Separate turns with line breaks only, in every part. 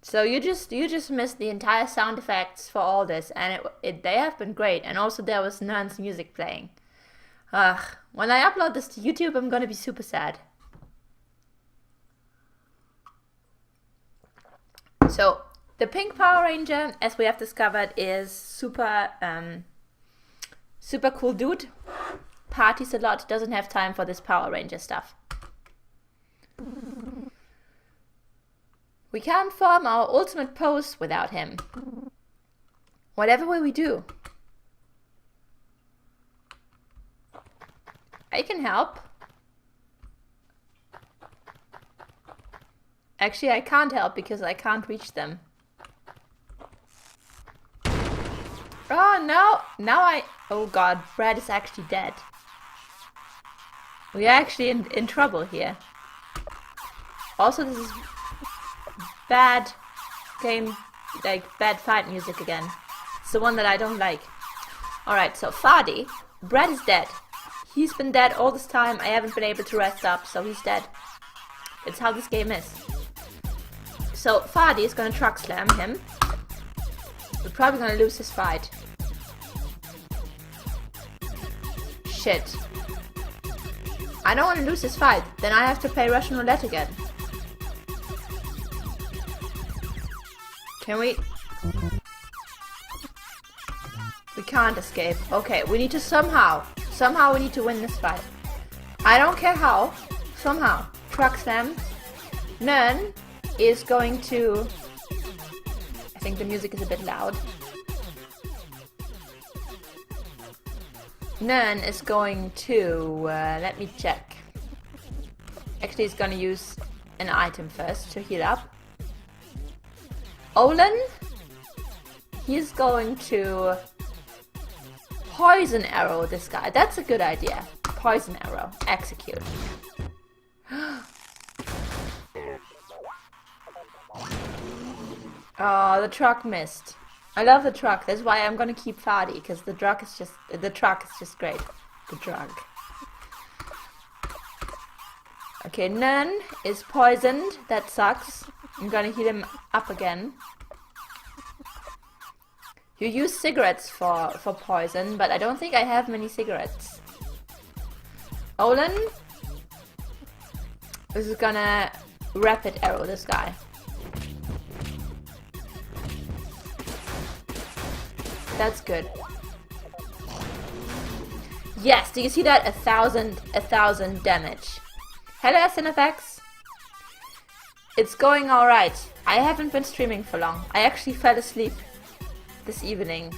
So you just missed the entire sound effects for all this, and they have been great. And also there was Nern's music playing. Ugh, when I upload this to YouTube, I'm gonna be super sad. So the pink Power Ranger, as we have discovered, is super cool dude. Parties a lot, doesn't have time for this Power Ranger stuff. We can't form our ultimate pose without him. Whatever will we do? I can help. Actually, I can't help because I can't reach them. Oh no! Oh god, Brad is actually dead. We are actually in trouble here. Also, this is bad game, like bad fight music again. It's the one that I don't like. Alright, so Fardy. Brad is dead. He's been dead all this time. I haven't been able to rest up, so he's dead. It's how this game is. So Fardy is gonna truck slam him. We're probably gonna lose this fight. Shit. I don't want to lose this fight. Then I have to play Russian roulette again. Can we? We can't escape. Okay, we need to somehow we need to win this fight. I don't care how. Somehow. Truck slam. Nern is going to... I think the music is a bit loud. Nern is going to... let me check. Actually, he's gonna use an item first to heal up. Olin, he's going to poison arrow this guy. That's a good idea. Poison arrow. Execute. Oh, the truck missed. I love the truck. That's why I'm gonna keep Fardy, because the truck is just great. The truck. Okay, Nern is poisoned. That sucks. I'm gonna heal him up again. You use cigarettes for poison, but I don't think I have many cigarettes. Olin is gonna rapid arrow this guy. That's good. Yes, do you see that? 1,000 damage. Hello SNFX. It's going alright. I haven't been streaming for long. I actually fell asleep this evening.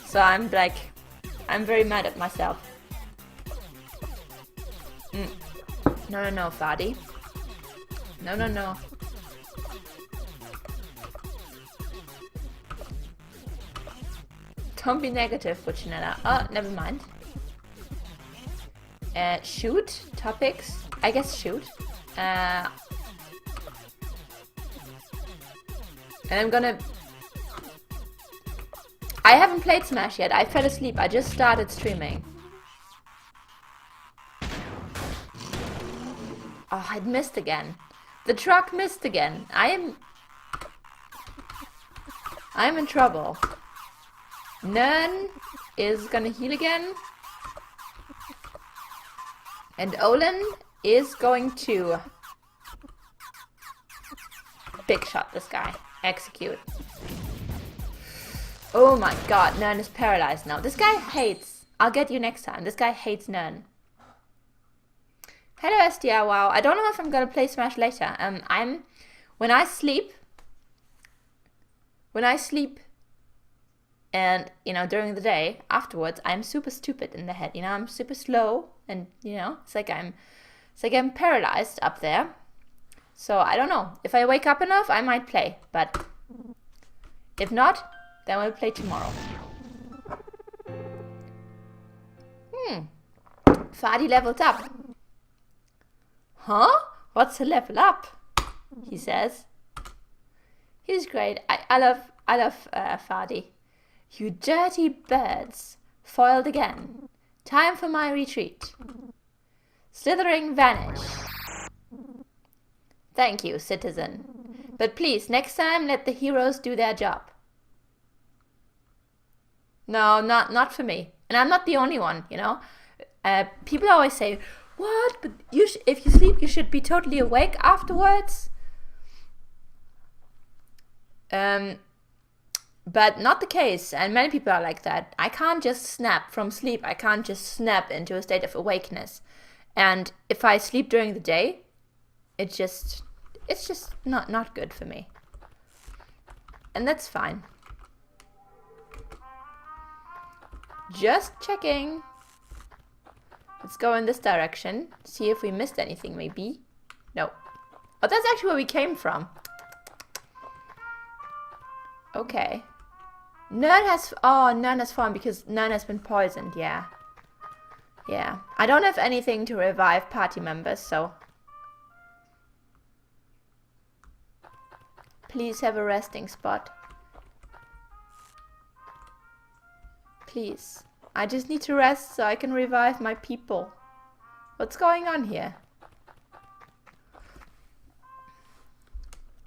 So I'm very mad at myself. No, Fardy. No. Don't be negative, Puccinella. Oh, never mind. Shoot. Topics. I guess shoot. And I'm gonna... I haven't played Smash yet. I fell asleep. I just started streaming. Oh, it missed again. The truck missed again. I'm in trouble. Nern is gonna heal again. And Olin is going to big shot this guy. Execute. Oh my god, Nern is paralyzed now. This guy hates... I'll get you next time. This guy hates Nern. Hello SDR, wow. I don't know if I'm gonna play Smash later. When I sleep and, during the day, afterwards, I'm super stupid in the head. I'm super slow and, it's like I'm paralyzed up there. So I don't know. If I wake up enough, I might play. But if not, then we'll play tomorrow. Fardy leveled up. Huh? What's a level up? He says. He's great. I love Fardy. You dirty birds. Foiled again. Time for my retreat. Slithering vanish. Thank you, citizen. But please, next time, let the heroes do their job. No, not for me. And I'm not the only one, you know? People always say, what? But if you sleep, you should be totally awake afterwards. But not the case, and many people are like that. I can't just snap from sleep. I can't just snap into a state of awakeness. And if I sleep during the day, it's just not good for me. And that's fine. Just checking. Let's go in this direction. See if we missed anything, maybe. No. Oh, that's actually where we came from. Okay. Nern has fallen because Nern has been poisoned, yeah. Yeah. I don't have anything to revive party members, so... Please have a resting spot. Please. I just need to rest so I can revive my people. What's going on here?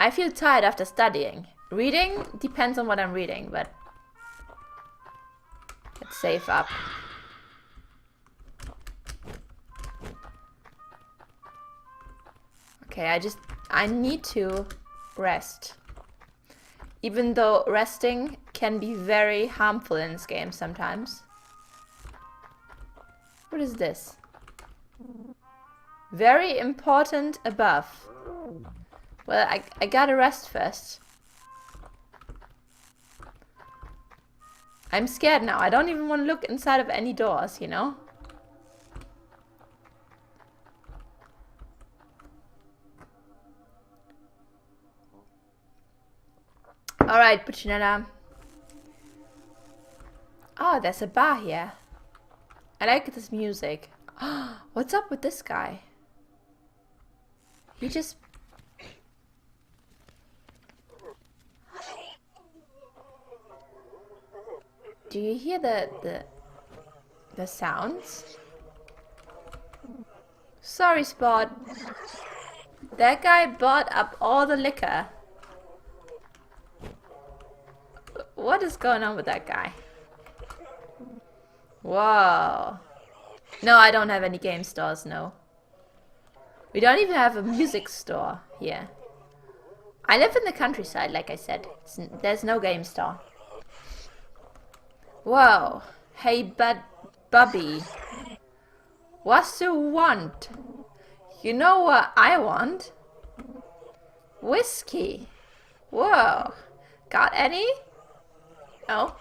I feel tired after studying. Reading depends on what I'm reading, but... Let's save up. Okay, I need to rest. Even though resting can be very harmful in this game sometimes. What is this? Very important above. Well, I gotta rest first. I'm scared now. I don't even want to look inside of any doors, you know? Alright, Puccinella. Oh, there's a bar here. I like this music. What's up with this guy? He just... Do you hear the sounds? Sorry, Spot. That guy bought up all the liquor. What is going on with that guy? Whoa. No, I don't have any game stores, no. We don't even have a music store here. I live in the countryside, like I said. There's no game store. Whoa. Hey, Bubby. What you want? You know what I want? Whiskey. Whoa. Got any? No.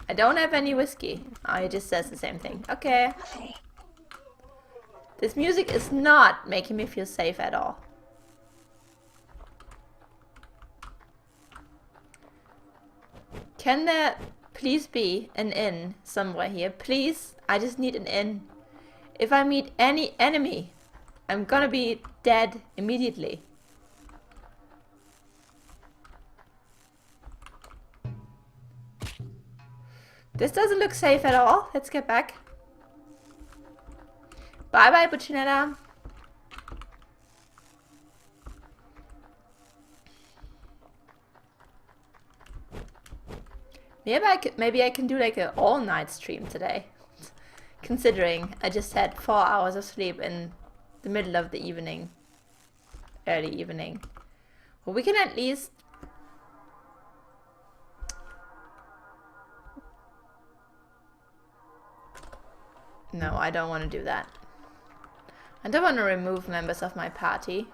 I don't have any whiskey. Oh, he just says the same thing. Okay. This music is not making me feel safe at all. Can there please be an inn somewhere here? Please? I just need an inn. If I meet any enemy, I'm gonna be dead immediately. This doesn't look safe at all. Let's get back. Bye bye, Puccinella. Maybe I can do like an all-night stream today. Considering I just had 4 hours of sleep in the middle of the evening. Early evening. Well, we can at least... No, I don't want to do that. I don't want to remove members of my party.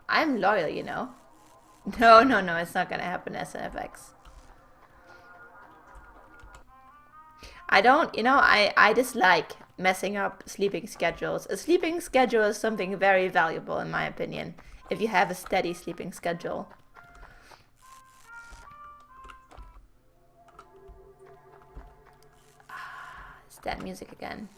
I'm loyal, you know. No, it's not gonna happen, SNFX. I dislike messing up sleeping schedules. A sleeping schedule is something very valuable in my opinion, if you have a steady sleeping schedule. It's that music again.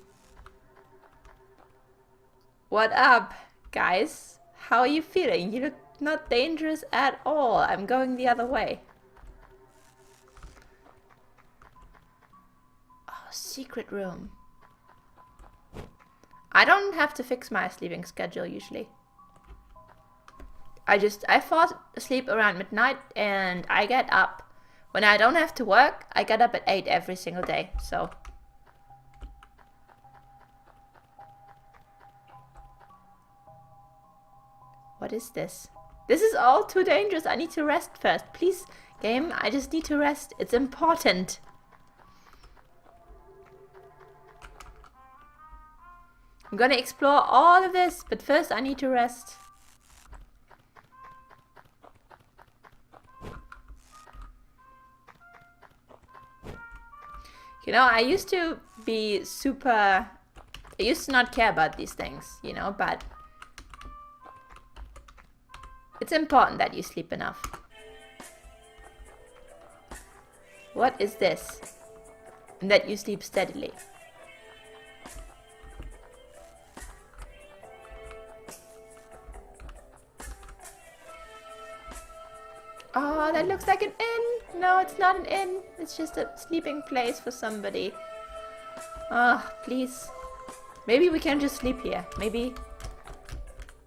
What up, guys? How are you feeling? You look not dangerous at all. I'm going the other way. Oh, secret room. I don't have to fix my sleeping schedule usually. I fall asleep around midnight and I get up. When I don't have to work, I get up at 8 every single day, so. What is this? This is all too dangerous. I need to rest first. Please, game, I just need to rest. It's important. I'm gonna explore all of this, but first I need to rest. You know, I used to be super... I used to not care about these things, you know, but... It's important that you sleep enough. What is this? And that you sleep steadily. Oh, that looks like an inn. No, it's not an inn. It's just a sleeping place for somebody. Ah, oh, please. Maybe we can just sleep here. Maybe.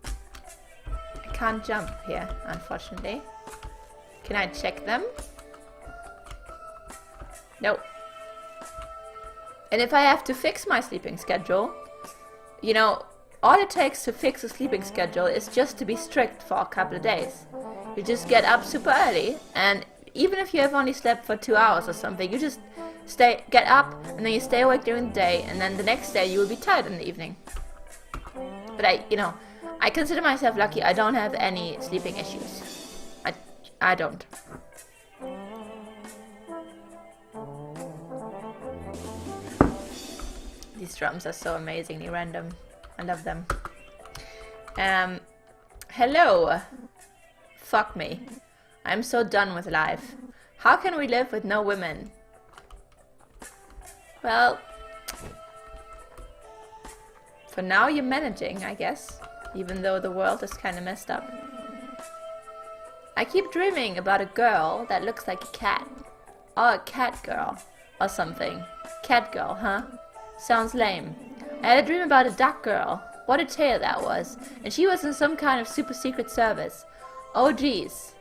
I can't jump here, unfortunately. Can I check them? No. And if I have to fix my sleeping schedule, you know, all it takes to fix a sleeping schedule is just to be strict for a couple of days. You just get up super early, and even if you have only slept for 2 hours or something, you just get up, and then you stay awake during the day, and then the next day you will be tired in the evening. But I consider myself lucky. I don't have any sleeping issues. I don't. These drums are so amazingly random. I love them. Hello. Fuck me. I'm so done with life. How can we live with no women? Well, for now you're managing, I guess. Even though the world is kind of messed up. I keep dreaming about a girl that looks like a cat. Or a cat girl. Or something. Cat girl, huh? Sounds lame. I had a dream about a duck girl. What a tale that was. And she was in some kind of super secret service. Oh geez.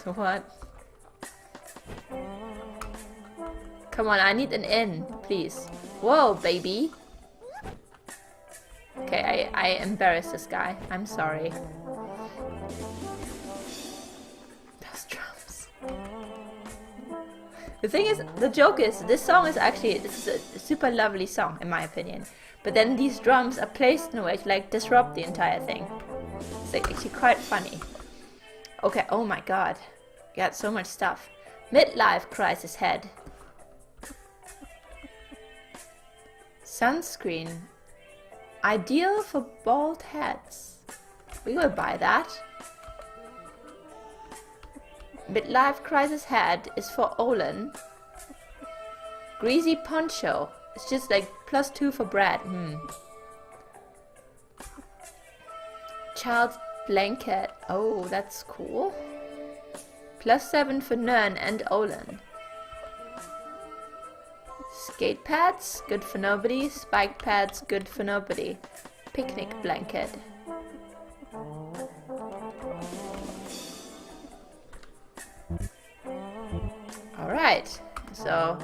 What? Come on, I need an inn, please. Whoa, baby. Okay, I embarrassed this guy. I'm sorry. Those drums. The thing is, the joke is, this song is actually, this is a super lovely song, in my opinion. But then these drums are placed in a way to like disrupt the entire thing. It's like actually quite funny. Okay, oh my god. Got so much stuff. Midlife crisis head. Sunscreen. Ideal for bald heads. We will buy that. Midlife crisis head is for Olin. Greasy poncho. It's just like +2 for Brad. Child's blanket. Oh, that's cool. +7 for Nern and Olin. Skate pads, good for nobody. Spike pads, good for nobody. Picnic blanket. Alright, so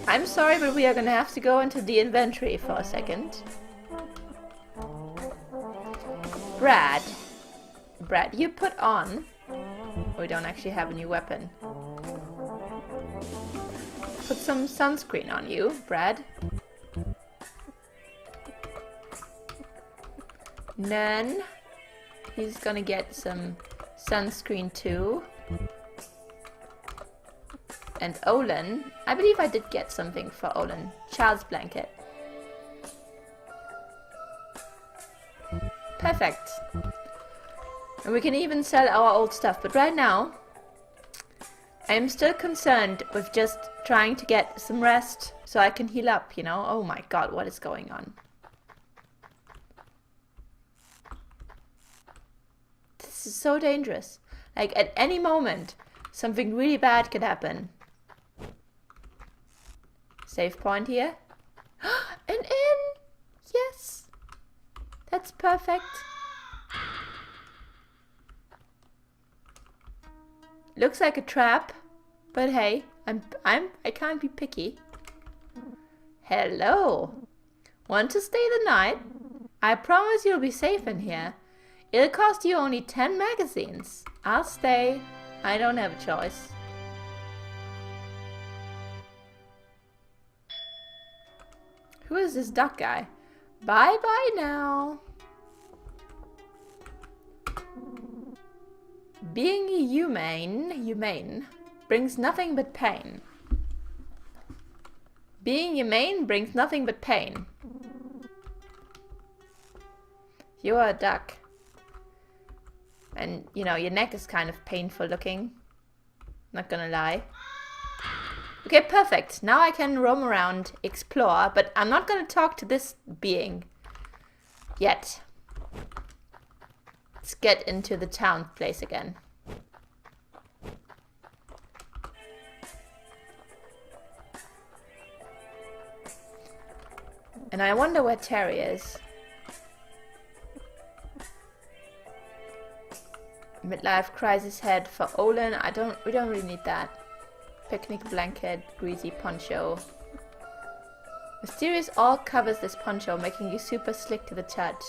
I'm sorry, but we are gonna have to go into the inventory for a second. Brad, you put on... We don't actually have a new weapon. Put some sunscreen on you, Brad. Then he's gonna get some sunscreen too. And Olin, I believe I did get something for Olin. Child's blanket. Perfect. And we can even sell our old stuff, but right now I'm still concerned with just trying to get some rest so I can heal up, you know? Oh my god, what is going on? This is so dangerous. Like, at any moment, something really bad could happen. Save point here. An inn! Yes! That's perfect. Looks like a trap, but hey, I can't be picky. Hello. Want to stay the night? I promise you'll be safe in here. It'll cost you only 10 magazines. I'll stay. I don't have a choice. Who is this duck guy? Bye-bye now. Being humane brings nothing but pain. Being humane brings nothing but pain. You are a duck. And, you know, your neck is kind of painful looking. Not gonna lie. Okay, perfect. Now I can roam around, explore, but I'm not gonna talk to this being yet. Let's get into the town place again. And I wonder where Terry is. Midlife crisis head for Olin. We don't really need that. Picnic blanket, greasy poncho. Mysterious all covers this poncho, making you super slick to the touch.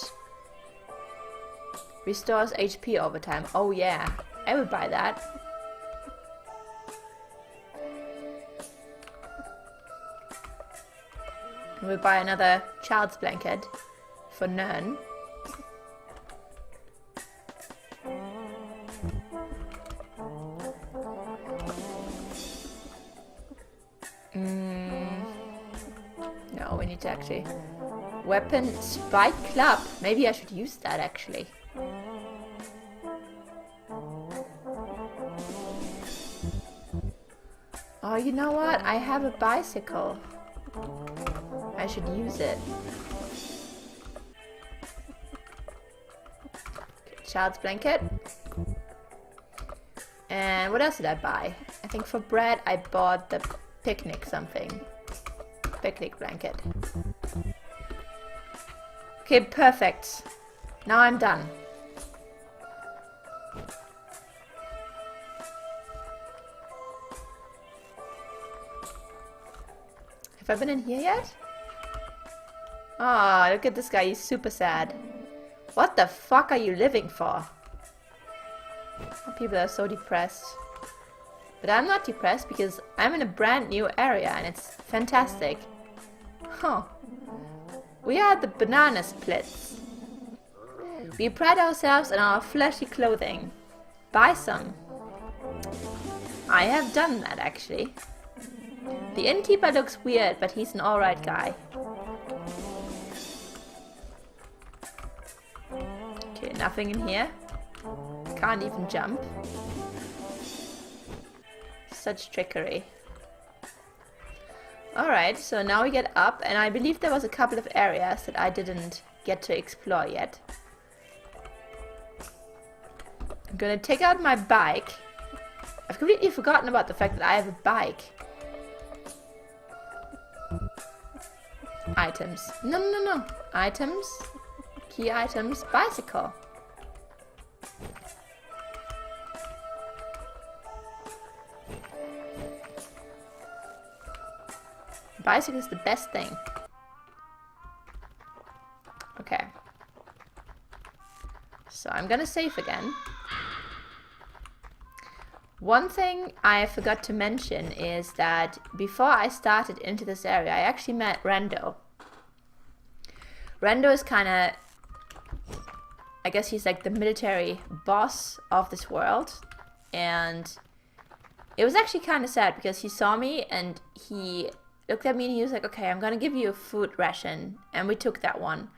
Restores HP over time. Oh yeah, I would buy that. And we'll buy another child's blanket for Nern. No, we need to actually... Weapon Spike Club. Maybe I should use that actually. Oh, you know what? I have a bicycle. I should use it. Okay, child's blanket. And what else did I buy? I think for bread I bought the picnic something. Picnic blanket. Okay, perfect. Now I'm done. Have I been in here yet? Ah, oh, look at this guy. He's super sad. What the fuck are you living for? People are so depressed. But I'm not depressed because I'm in a brand new area and it's fantastic. Huh. We are the Banana Splits. We pride ourselves on our flashy clothing. Buy some. I have done that actually. The innkeeper looks weird, but he's an alright guy. Okay, nothing in here. Can't even jump. Such trickery. Alright, so now we get up, and I believe there was a couple of areas that I didn't get to explore yet. I'm gonna take out my bike. I've completely forgotten about the fact that I have a bike. Items. No. Items. Key items. Bicycle. Bicycle is the best thing. Okay. So I'm gonna save again. One thing I forgot to mention is that before I started into this area, I actually met Rando. Rando is kind of, I guess he's like the military boss of this world. And it was actually kind of sad because he saw me and he looked at me and he was like, okay, I'm gonna give you a food ration. And we took that one.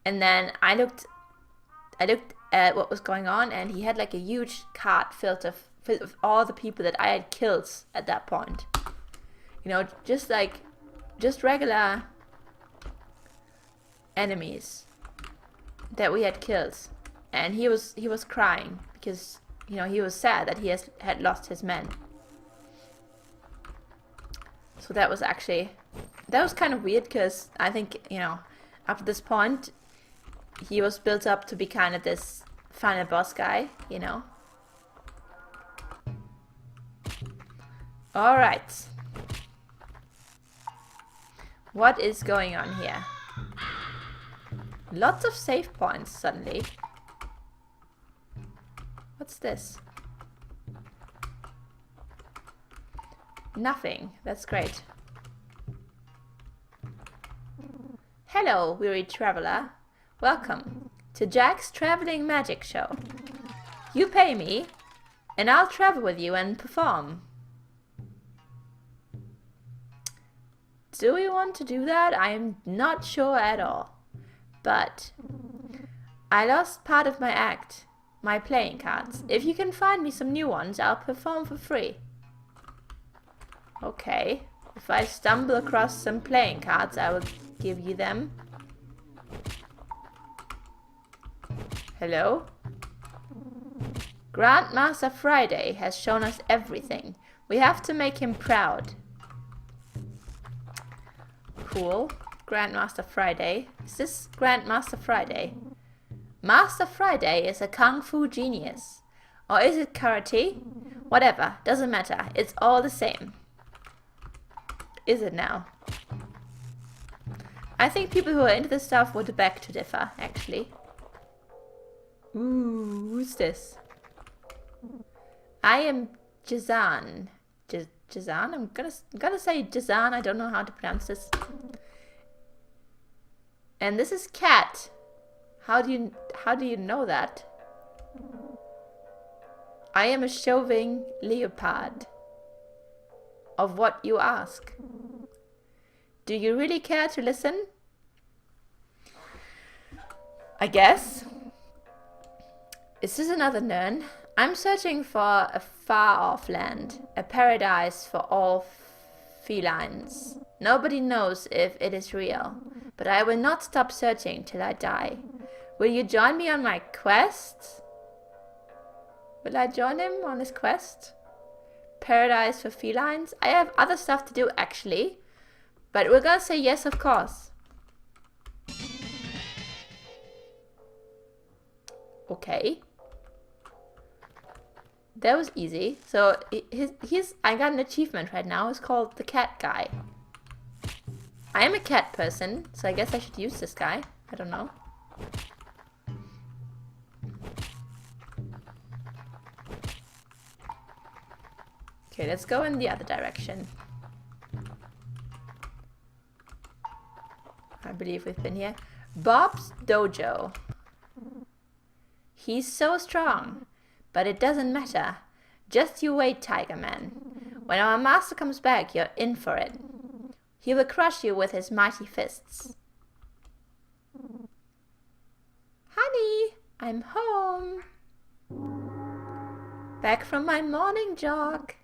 And then I looked at what was going on, and he had like a huge cart filled with all the people that I had killed at that point. You know, just regular enemies that we had killed. And he was crying because, you know, he was sad that he had lost his men. So that was kind of weird because I think, you know, up to this point he was built up to be kind of this final boss guy, you know. Alright. What is going on here? Lots of save points suddenly. What's this? Nothing. That's great. Hello, weary traveler. Welcome to Jack's Traveling Magic Show. You pay me, and I'll travel with you and perform. Do we want to do that? I am not sure at all. But I lost part of my act, my playing cards. If you can find me some new ones, I'll perform for free. Okay. If I stumble across some playing cards, I will give you them. Hello? Grandmaster Friday has shown us everything. We have to make him proud. Cool. Grandmaster Friday. Is this Grandmaster Friday? Master Friday is a kung fu genius. Or is it karate? Whatever. Doesn't matter. It's all the same. Is it now? I think people who are into this stuff would beg to differ, actually. Ooh, who's this? I am Jazan. Jazan? I'm gonna say Jazan. I don't know how to pronounce this. And this is Cat. How do you know that? I am a shoving leopard. Of what you ask. Do you really care to listen? I guess. Is this another Nern? I'm searching for a far-off land, a paradise for all felines. Nobody knows if it is real, but I will not stop searching till I die. Will you join me on my quest? Will I join him on his quest? Paradise for felines? I have other stuff to do, actually, but we're gonna say yes, of course. Okay. That was easy. So I got an achievement right now. It's called the cat guy. I am a cat person, so I guess I should use this guy. I don't know. Okay, let's go in the other direction. I believe we've been here. Bob's Dojo. He's so strong. But it doesn't matter. Just you wait, Tiger Man. When our master comes back, you're in for it. He will crush you with his mighty fists. Honey, I'm home. Back from my morning jog.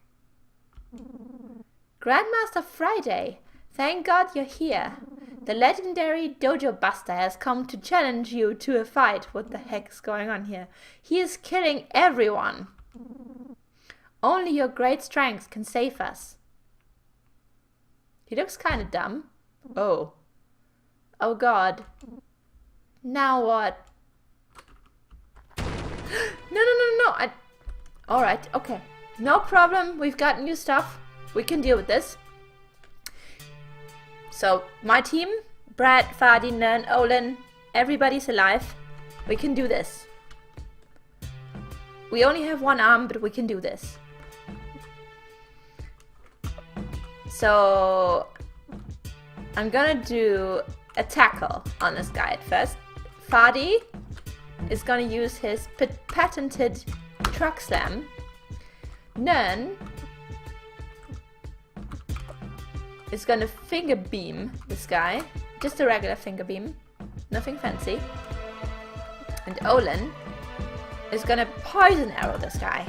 Grandmaster Friday, thank God you're here. The legendary Dojo Buster has come to challenge you to a fight. What the heck is going on here? He is killing everyone. Only your great strength can save us. He looks kind of dumb. Oh. Oh God. Now what? No. Alright, okay. No problem. We've got new stuff. We can deal with this. So, my team, Brad, Fadi, Nern, Olin, everybody's alive. We can do this. We only have one arm, but we can do this. So, I'm gonna do a tackle on this guy at first. Fadi is gonna use his patented truck slam. Nern is gonna finger beam this guy. Just a regular finger beam. Nothing fancy. And Olin is gonna poison arrow this guy.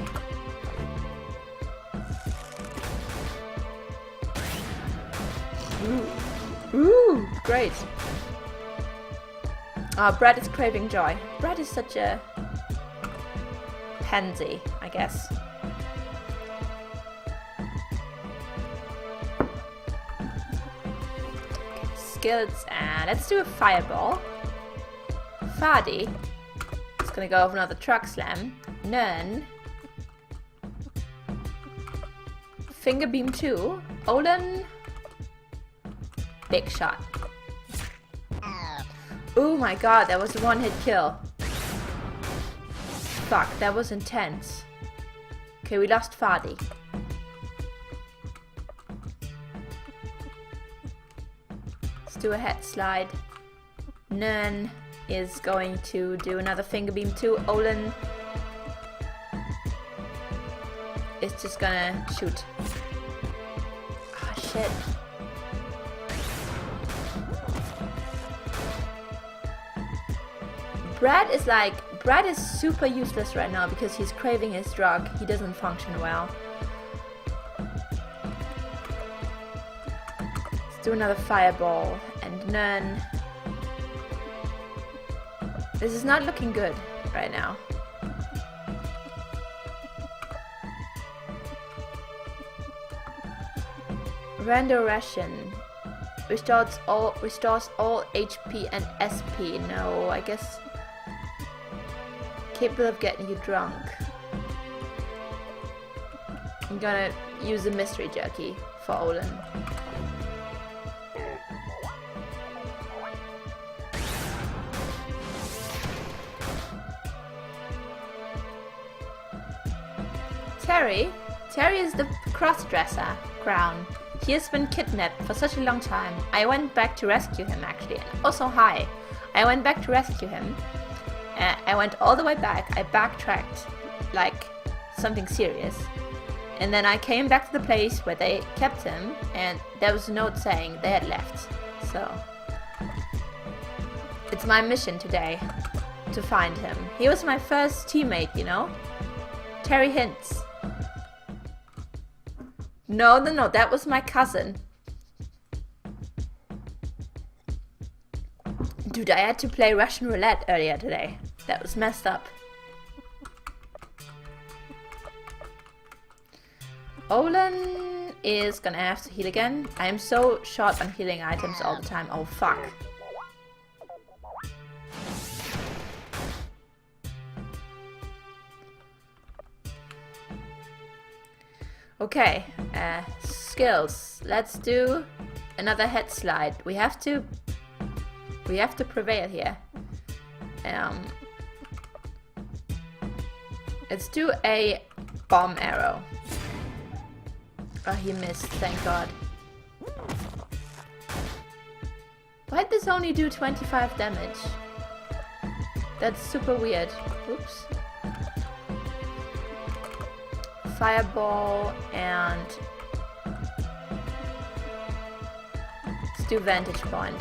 Ooh, great. Brad is craving joy. Brad is such a pansy, I guess. Skills, and let's do a fireball. Fadi is gonna go over another truck slam. Nern Finger beam 2. Olin. Big shot. Oh my god, that was a one-hit kill. Fuck, that was intense. Okay, we lost Fadi. Let's do a head slide. Nern is going to do another finger beam too. Olin is just gonna shoot. Ah, shit. Brad is super useless right now because he's craving his drug. He doesn't function well. Let's do another fireball. And Nern. This is not looking good right now. Rando ration. Restores all HP and SP. No, I guess capable of getting you drunk. I'm gonna use a mystery jerky for Olin. Terry is the cross-dresser crown. He has been kidnapped for such a long time. I went back to rescue him actually. And also hi. I went back to rescue him. I went all the way back. I backtracked like something serious. And then I came back to the place where they kept him and there was a note saying they had left. So it's my mission today to find him. He was my first teammate, you know? Terry Hintz. No, that was my cousin. Dude, I had to play Russian roulette earlier today. That was messed up. Olin is gonna have to heal again. I am so short on healing items all the time. Oh, fuck. Okay, skills. Let's do another head slide. We have to prevail here. Let's do a bomb arrow. Oh, he missed, thank God. Why'd this only do 25 damage? That's super weird. Oops. Fireball and let's do vantage point.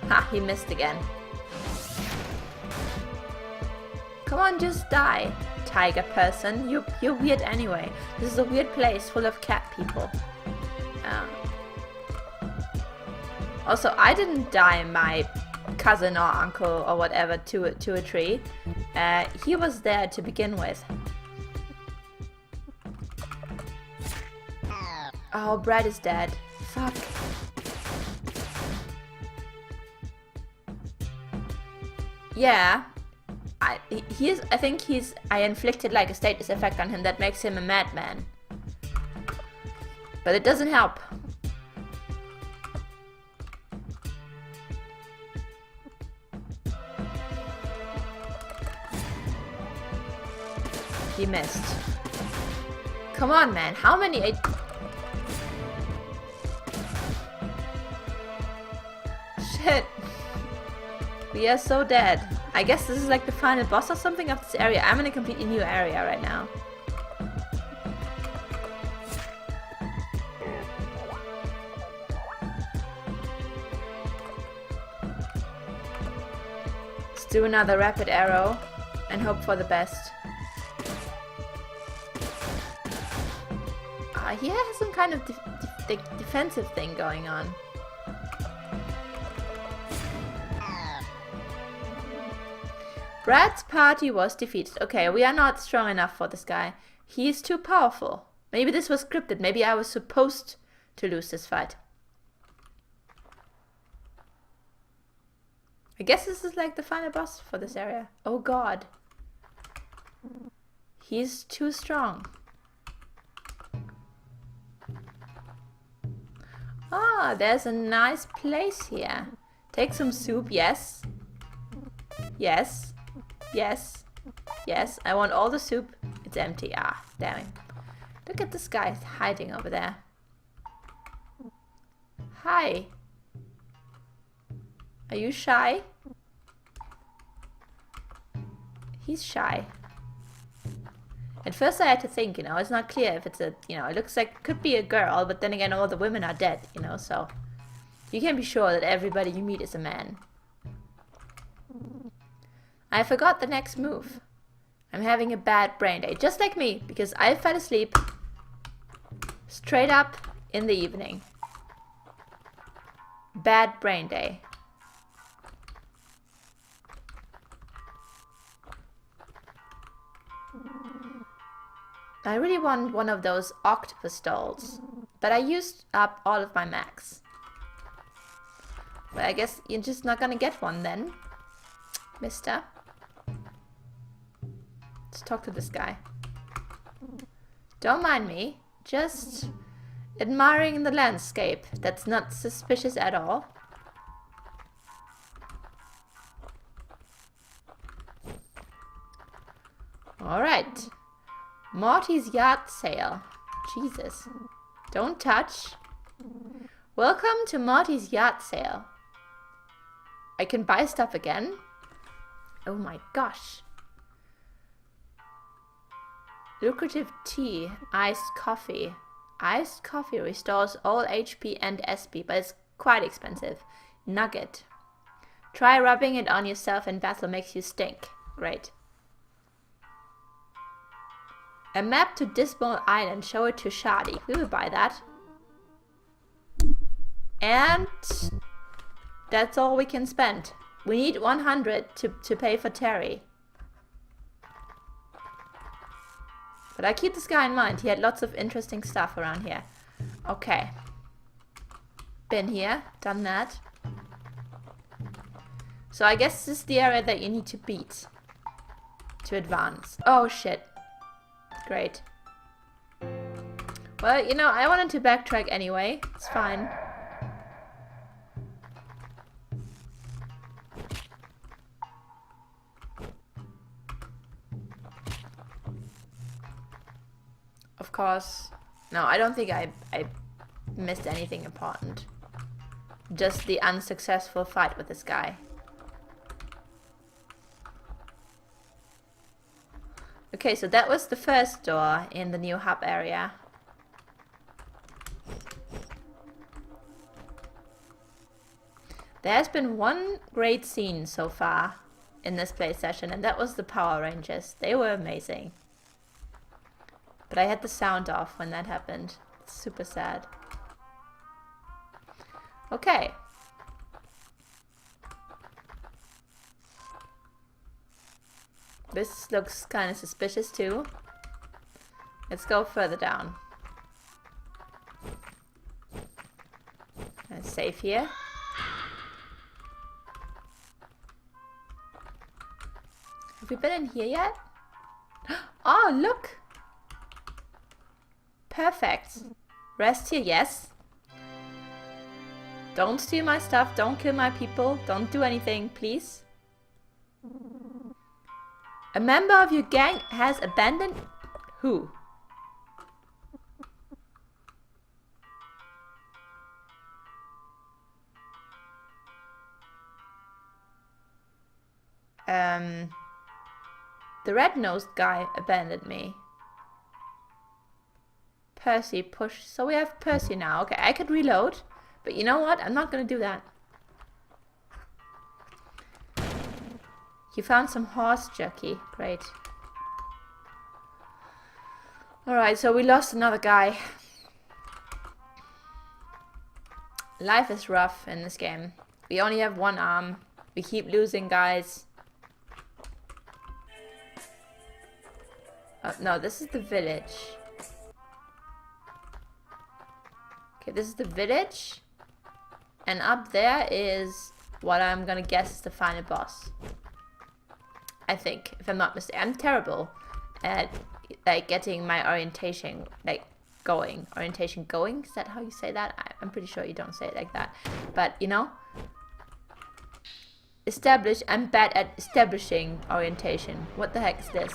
Ha, he missed again. Come on, just die, tiger person. You're weird anyway. This is a weird place full of cat people. Also, I didn't die my cousin or uncle or whatever to a tree. He was there to begin with. Oh, Brad is dead. Fuck. Yeah. I inflicted like a status effect on him that makes him a madman. But it doesn't help. He missed. Come on, man. How many... Shit. We are so dead. I guess this is like the final boss or something of this area. I'm in a completely new area right now. Let's do another rapid arrow and hope for the best. He has some kind of defensive thing going on. Brad's party was defeated. Okay, we are not strong enough for this guy. He is too powerful. Maybe this was scripted. Maybe I was supposed to lose this fight. I guess this is like the final boss for this area. Oh god. He's too strong. Ah, there's a nice place here. Take some soup, yes. Yes. Yes. Yes. I want all the soup. It's empty. Ah, damn it. Look at this guy hiding over there. Hi. Are you shy? He's shy. At first I had to think, it's not clear if it's a, it looks like, could be a girl, but then again all the women are dead, so you can be sure that everybody you meet is a man. I forgot the next move. I'm having a bad brain day, just like me, because I fell asleep straight up in the evening. Bad brain day. I really want one of those octopus dolls, but I used up all of my max. But I guess you're just not gonna get one then, mister. Let's talk to this guy. Don't mind me, just admiring the landscape. That's not suspicious at all. Alright. Morty's yard sale. Jesus. Don't touch. Welcome to Morty's yard sale. I can buy stuff again? Oh my gosh. Lucrative tea. Iced coffee. Iced coffee restores all HP and SP, but it's quite expensive. Nugget. Try rubbing it on yourself in battle makes you stink. Great. A map to Dismal Island. Show it to Shadi. We will buy that. And that's all we can spend. We need 100 to pay for Terry. But I keep this guy in mind. He had lots of interesting stuff around here. Okay. Been here. Done that. So I guess this is the area that you need to beat to advance. Oh shit. Great. Well, I wanted to backtrack anyway. It's fine. Of course. No, I don't think I missed anything important. Just the unsuccessful fight with this guy. Okay, so that was the first door in the new hub area. There has been one great scene so far in this play session, and that was the Power Rangers. They were amazing. But I had the sound off when that happened. It's super sad. Okay. This looks kind of suspicious too. Let's go further down. It's safe here. Have we been in here yet? Oh, look! Perfect. Rest here, yes. Don't steal my stuff, don't kill my people, don't do anything, please. A member of your gang has abandoned... Who? The red-nosed guy abandoned me. Percy push. So we have Percy now. Okay, I could reload. But you know what? I'm not gonna do that. You found some horse jerky. Great. Alright, so we lost another guy. Life is rough in this game. We only have one arm. We keep losing guys. No, this is the village. Okay, this is the village. And up there is what I'm gonna guess is the final boss. I think, if I'm not mistaken. I'm terrible at like getting my orientation, like going. Orientation going. Is that how you say that? I'm pretty sure you don't say it like that. But, you know. Establish. I'm bad at establishing orientation. What the heck is this?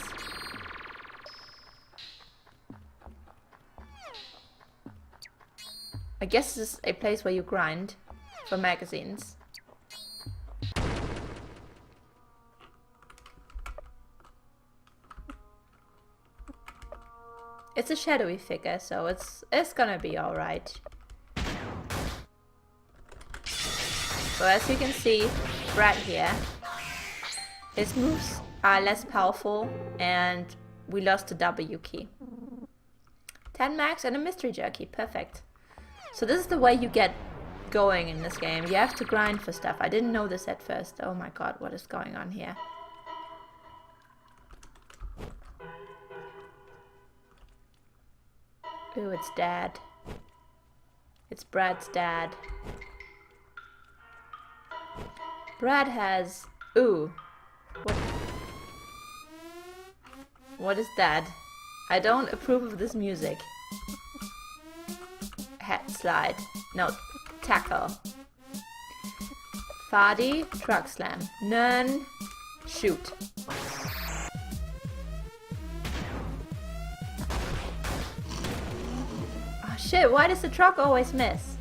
I guess this is a place where you grind for magazines. It's a shadowy figure, so it's gonna be alright. So as you can see, Brad here, his moves are less powerful and we lost the W key. 10 max and a mystery jerky, perfect. So this is the way you get going in this game. You have to grind for stuff. I didn't know this at first. Oh my god, what is going on here? Ooh, it's Dad. It's Brad's dad. Brad has... Ooh. What is that? I don't approve of this music. Head slide. No, tackle. Fardy, truck slam. None, shoot. Oh shit, why does the truck always miss?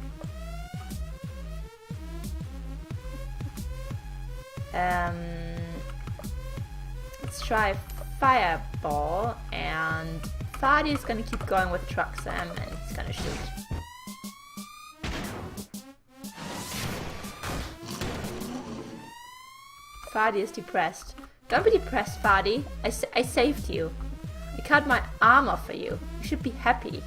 Let's try fireball, and Fardy is gonna keep going with truck slam and he's gonna shoot. Fardy is depressed. Don't be depressed, Fardy. I saved you. I cut my arm off for you. You should be happy.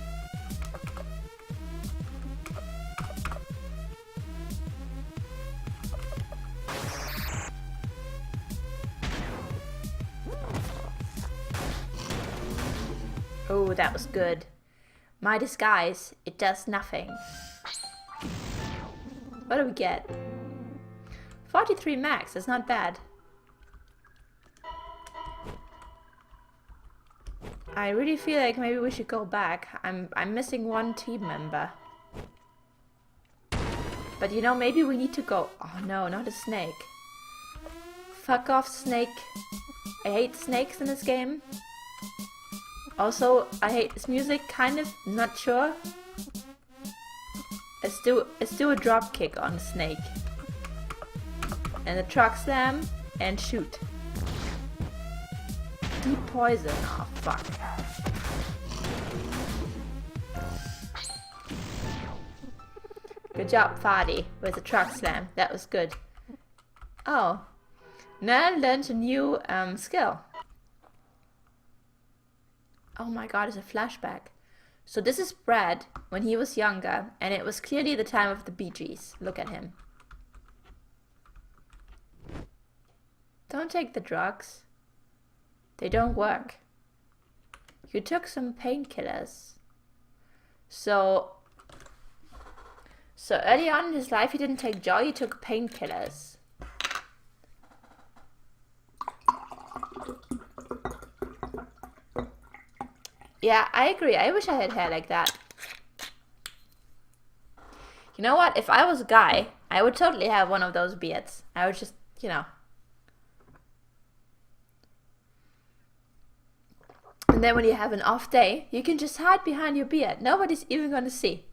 Oh, that was good. My disguise, it does nothing. What do we get? 43 max, that's not bad. I really feel like maybe we should go back. I'm missing one team member. But you know, maybe we need to go... Oh no, not a snake. Fuck off, snake. I hate snakes in this game. Also, I hate this music, kind of, not sure. Let's do a drop kick on the snake. And a truck slam, and shoot. Deep poison, oh fuck. Good job, Fardy, with the truck slam, that was good. Oh, now I learned a new skill. Oh my god, it's a flashback. So this is Brad when he was younger, and it was clearly the time of the Bee Gees. Look at him. Don't take the drugs. They don't work. You took some painkillers. So early on in his life he didn't take joy, he took painkillers. Yeah, I agree. I wish I had hair like that. You know what? If I was a guy, I would totally have one of those beards. I would just, you know. And then when you have an off day, you can just hide behind your beard. Nobody's even gonna see.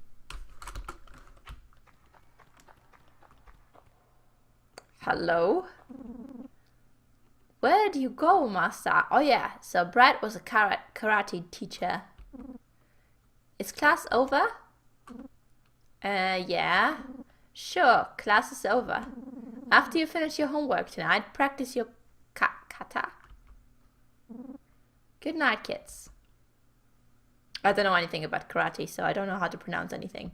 Hello? Where do you go, master? Oh yeah, so Brad was a karate teacher. Is class over? Yeah. Sure, class is over. After you finish your homework tonight, practice your kata. Good night, kids. I don't know anything about karate, so I don't know how to pronounce anything.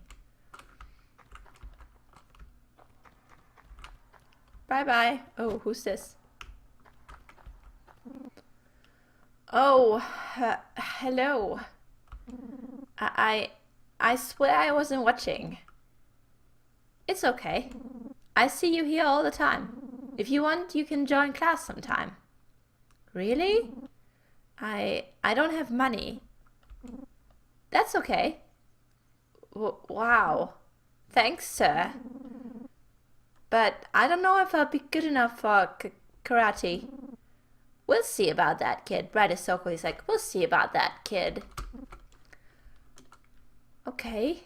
Bye-bye. Oh, who's this? Oh, hello. I swear I wasn't watching. It's okay. I see you here all the time. If you want, you can join class sometime. Really? I don't have money. That's okay. Wow. Thanks, sir. But I don't know if I'll be good enough for karate. We'll see about that, kid. Brad is so cool. He's like, we'll see about that, kid. Okay.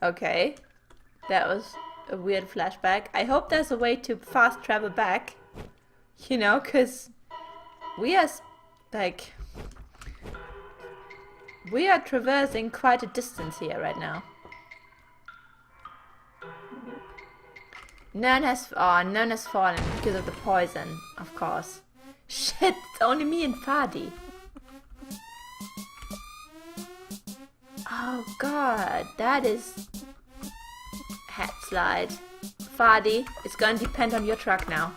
Okay. That was a weird flashback. I hope there's a way to fast travel back. You know, because we are, like... We are traversing quite a distance here right now. None has fallen because of the poison, of course. Shit, it's only me and Fadi. Oh god, that is... Hat slide. Fadi, it's gonna depend on your truck now.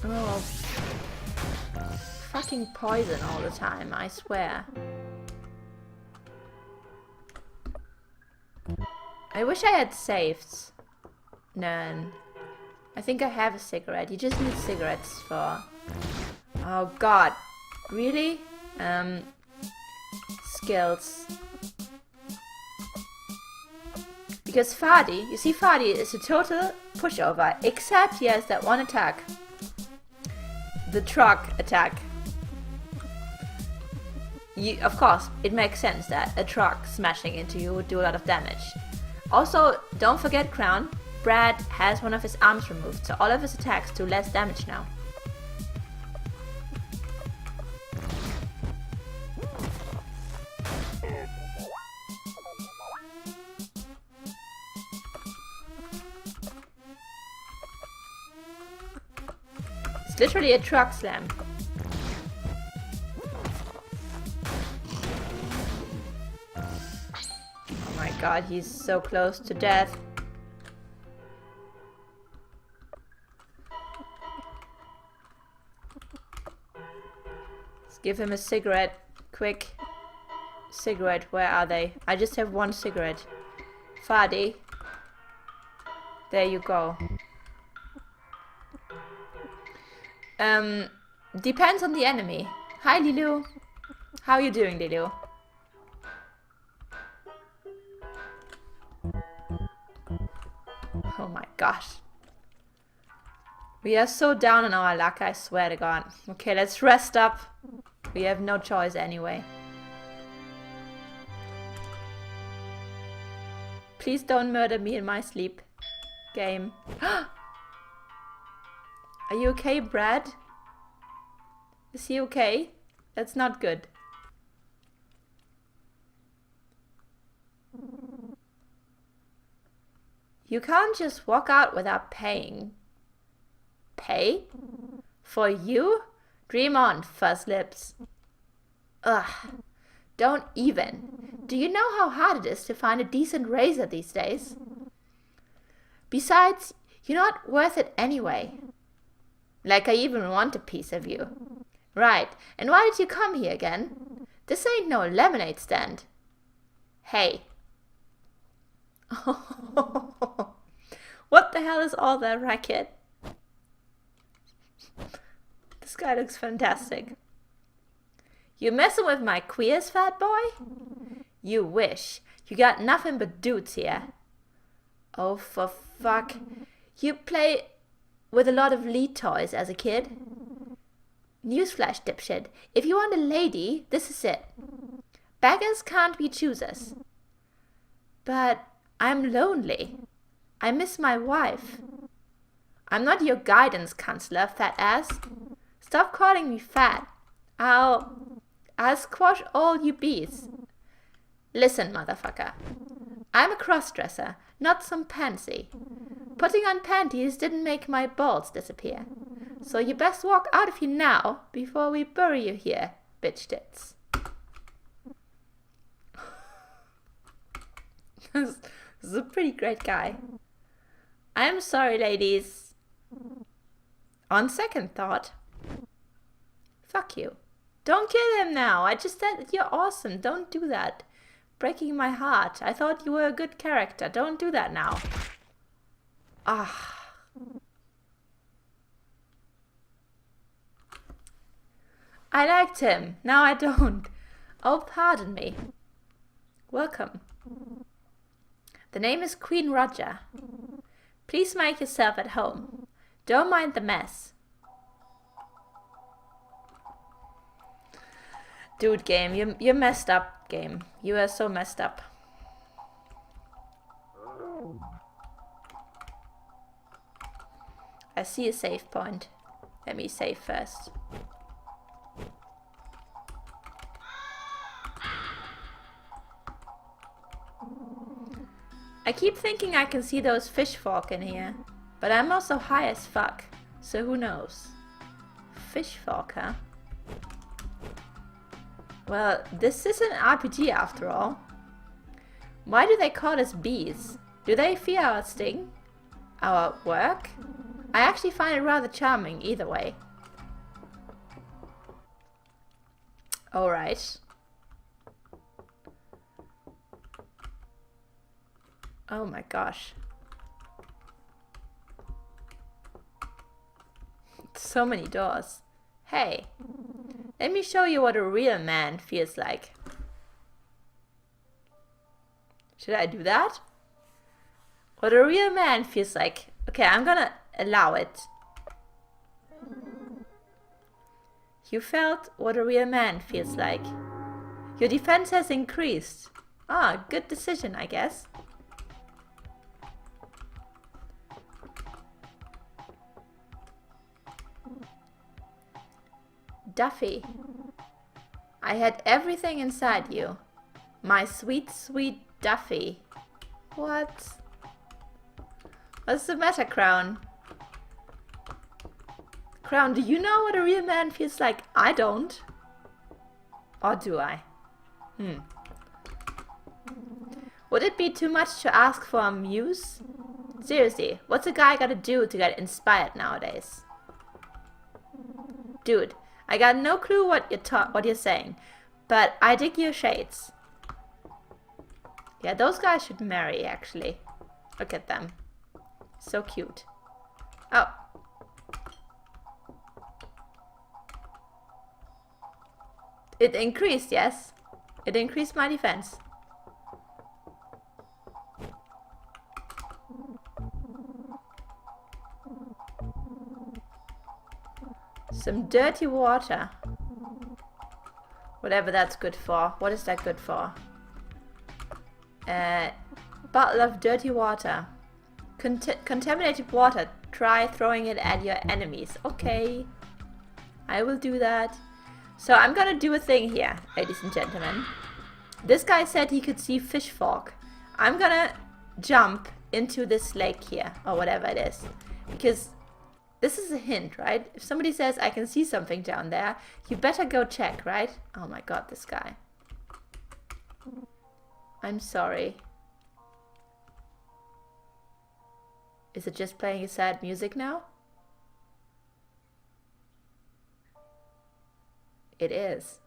Oh, fucking poison all the time, I swear. I wish I had saved. None. I think I have a cigarette. You just need cigarettes for... Oh god. Really? Skills. Because Fadi, you see Fadi is a total pushover, except he has that one attack. The truck attack. Of course, it makes sense that a truck smashing into you would do a lot of damage. Also, don't forget, Crown, Brad has one of his arms removed, so all of his attacks do less damage now. It's literally a truck slam. Oh my god, he's so close to death. Let's give him a cigarette. Quick. Cigarette, where are they? I just have one cigarette. Fadi. There you go. Depends on the enemy. Hi, Lilu. How are you doing, Lilu? Oh my gosh. We are so down on our luck, I swear to God. Okay, let's rest up. We have no choice anyway. Please don't murder me in my sleep. Game. Are you okay, Brad? Is he okay? That's not good. You can't just walk out without paying. Pay? For you? Dream on, fuzz lips. Ugh. Don't even. Do you know how hard it is to find a decent razor these days? Besides, you're not worth it anyway. Like I even want a piece of you. Right, and why did you come here again? This ain't no lemonade stand. Hey. What the hell is all that racket? This guy looks fantastic. You messing with my queers, fat boy? You wish. You got nothing but dudes here. Oh, for fuck. You play with a lot of lead toys as a kid? Newsflash, dipshit. If you want a lady, this is it. Beggars can't be choosers. But I'm lonely. I miss my wife. I'm not your guidance counselor, fat ass. Stop calling me fat. I'll squash all you bees. Listen, motherfucker. I'm a crossdresser, not some pansy. Putting on panties didn't make my balls disappear. So you best walk out of here now before we bury you here, bitch tits. This is a pretty great guy. I'm sorry, ladies. On second thought, fuck you. Don't kill him now. I just said you're awesome. Don't do that. Breaking my heart. I thought you were a good character. Don't do that now. Ah. I liked him. Now I don't. Oh, pardon me. Welcome. The name is Queen Roger. Please make yourself at home. Don't mind the mess. Dude, game, you're messed up, game. You are so messed up. I see a save point. Let me save first. I keep thinking I can see those fish folk in here, but I'm also high as fuck, so who knows? Fish folk, huh? Well, this is an RPG after all. Why do they call us bees? Do they fear our sting? Our work? I actually find it rather charming either way. Alright. Oh my gosh. So many doors. Hey, let me show you what a real man feels like. Should I do that? What a real man feels like. Okay, I'm gonna allow it. You felt what a real man feels like. Your defense has increased. Ah, good decision, I guess. Duffy, I had everything inside you. My sweet, sweet Duffy. What? What's the matter, Crown? Crown, do you know what a real man feels like? I don't. Or do I? Would it be too much to ask for a muse? Seriously, what's a guy gotta do to get inspired nowadays? Dude, I got no clue what you're saying, but I dig your shades. Yeah, those guys should marry, actually. Look at them. So cute. Oh. It increased, yes. It increased my defense. Some dirty water. Whatever that's good for. What is that good for? Bottle of dirty water. Contaminated water. Try throwing it at your enemies. Okay. I will do that. So I'm gonna do a thing here, ladies and gentlemen. This guy said he could see fish folk. I'm gonna jump into this lake here, or whatever it is. Because this is a hint, right? If somebody says I can see something down there, you better go check, right? Oh my god, this guy. I'm sorry. Is it just playing sad music now? It is.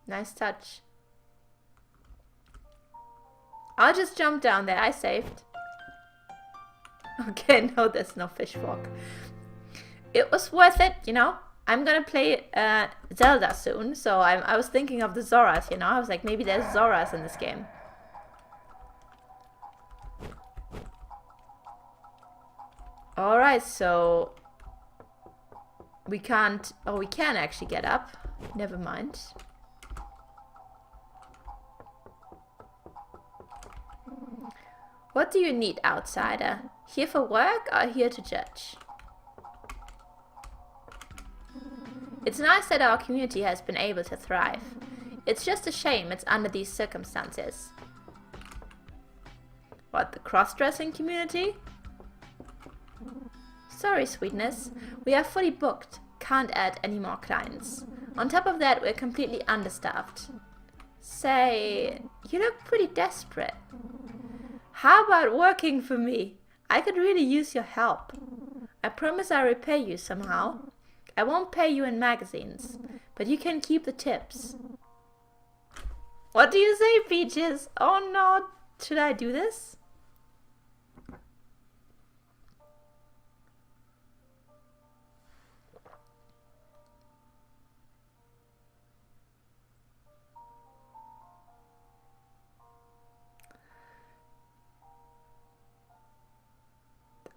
Nice touch. I'll just jump down there. I saved. Okay, no, there's no fish folk. It was worth it, you know. I'm gonna play Zelda soon, so I was thinking of the Zoras, you know. I was like, maybe there's Zoras in this game. Alright, so we can't... Oh, we can actually get up. Never mind. What do you need, outsider? Here for work or here to judge? It's nice that our community has been able to thrive. It's just a shame it's under these circumstances. What, the cross-dressing community? Sorry, sweetness. We are fully booked. Can't add any more clients. On top of that, we're completely understaffed. Say, you look pretty desperate. How about working for me? I could really use your help. I promise I'll repay you somehow. I won't pay you in magazines, but you can keep the tips. What do you say, Peaches? Oh no, should I do this?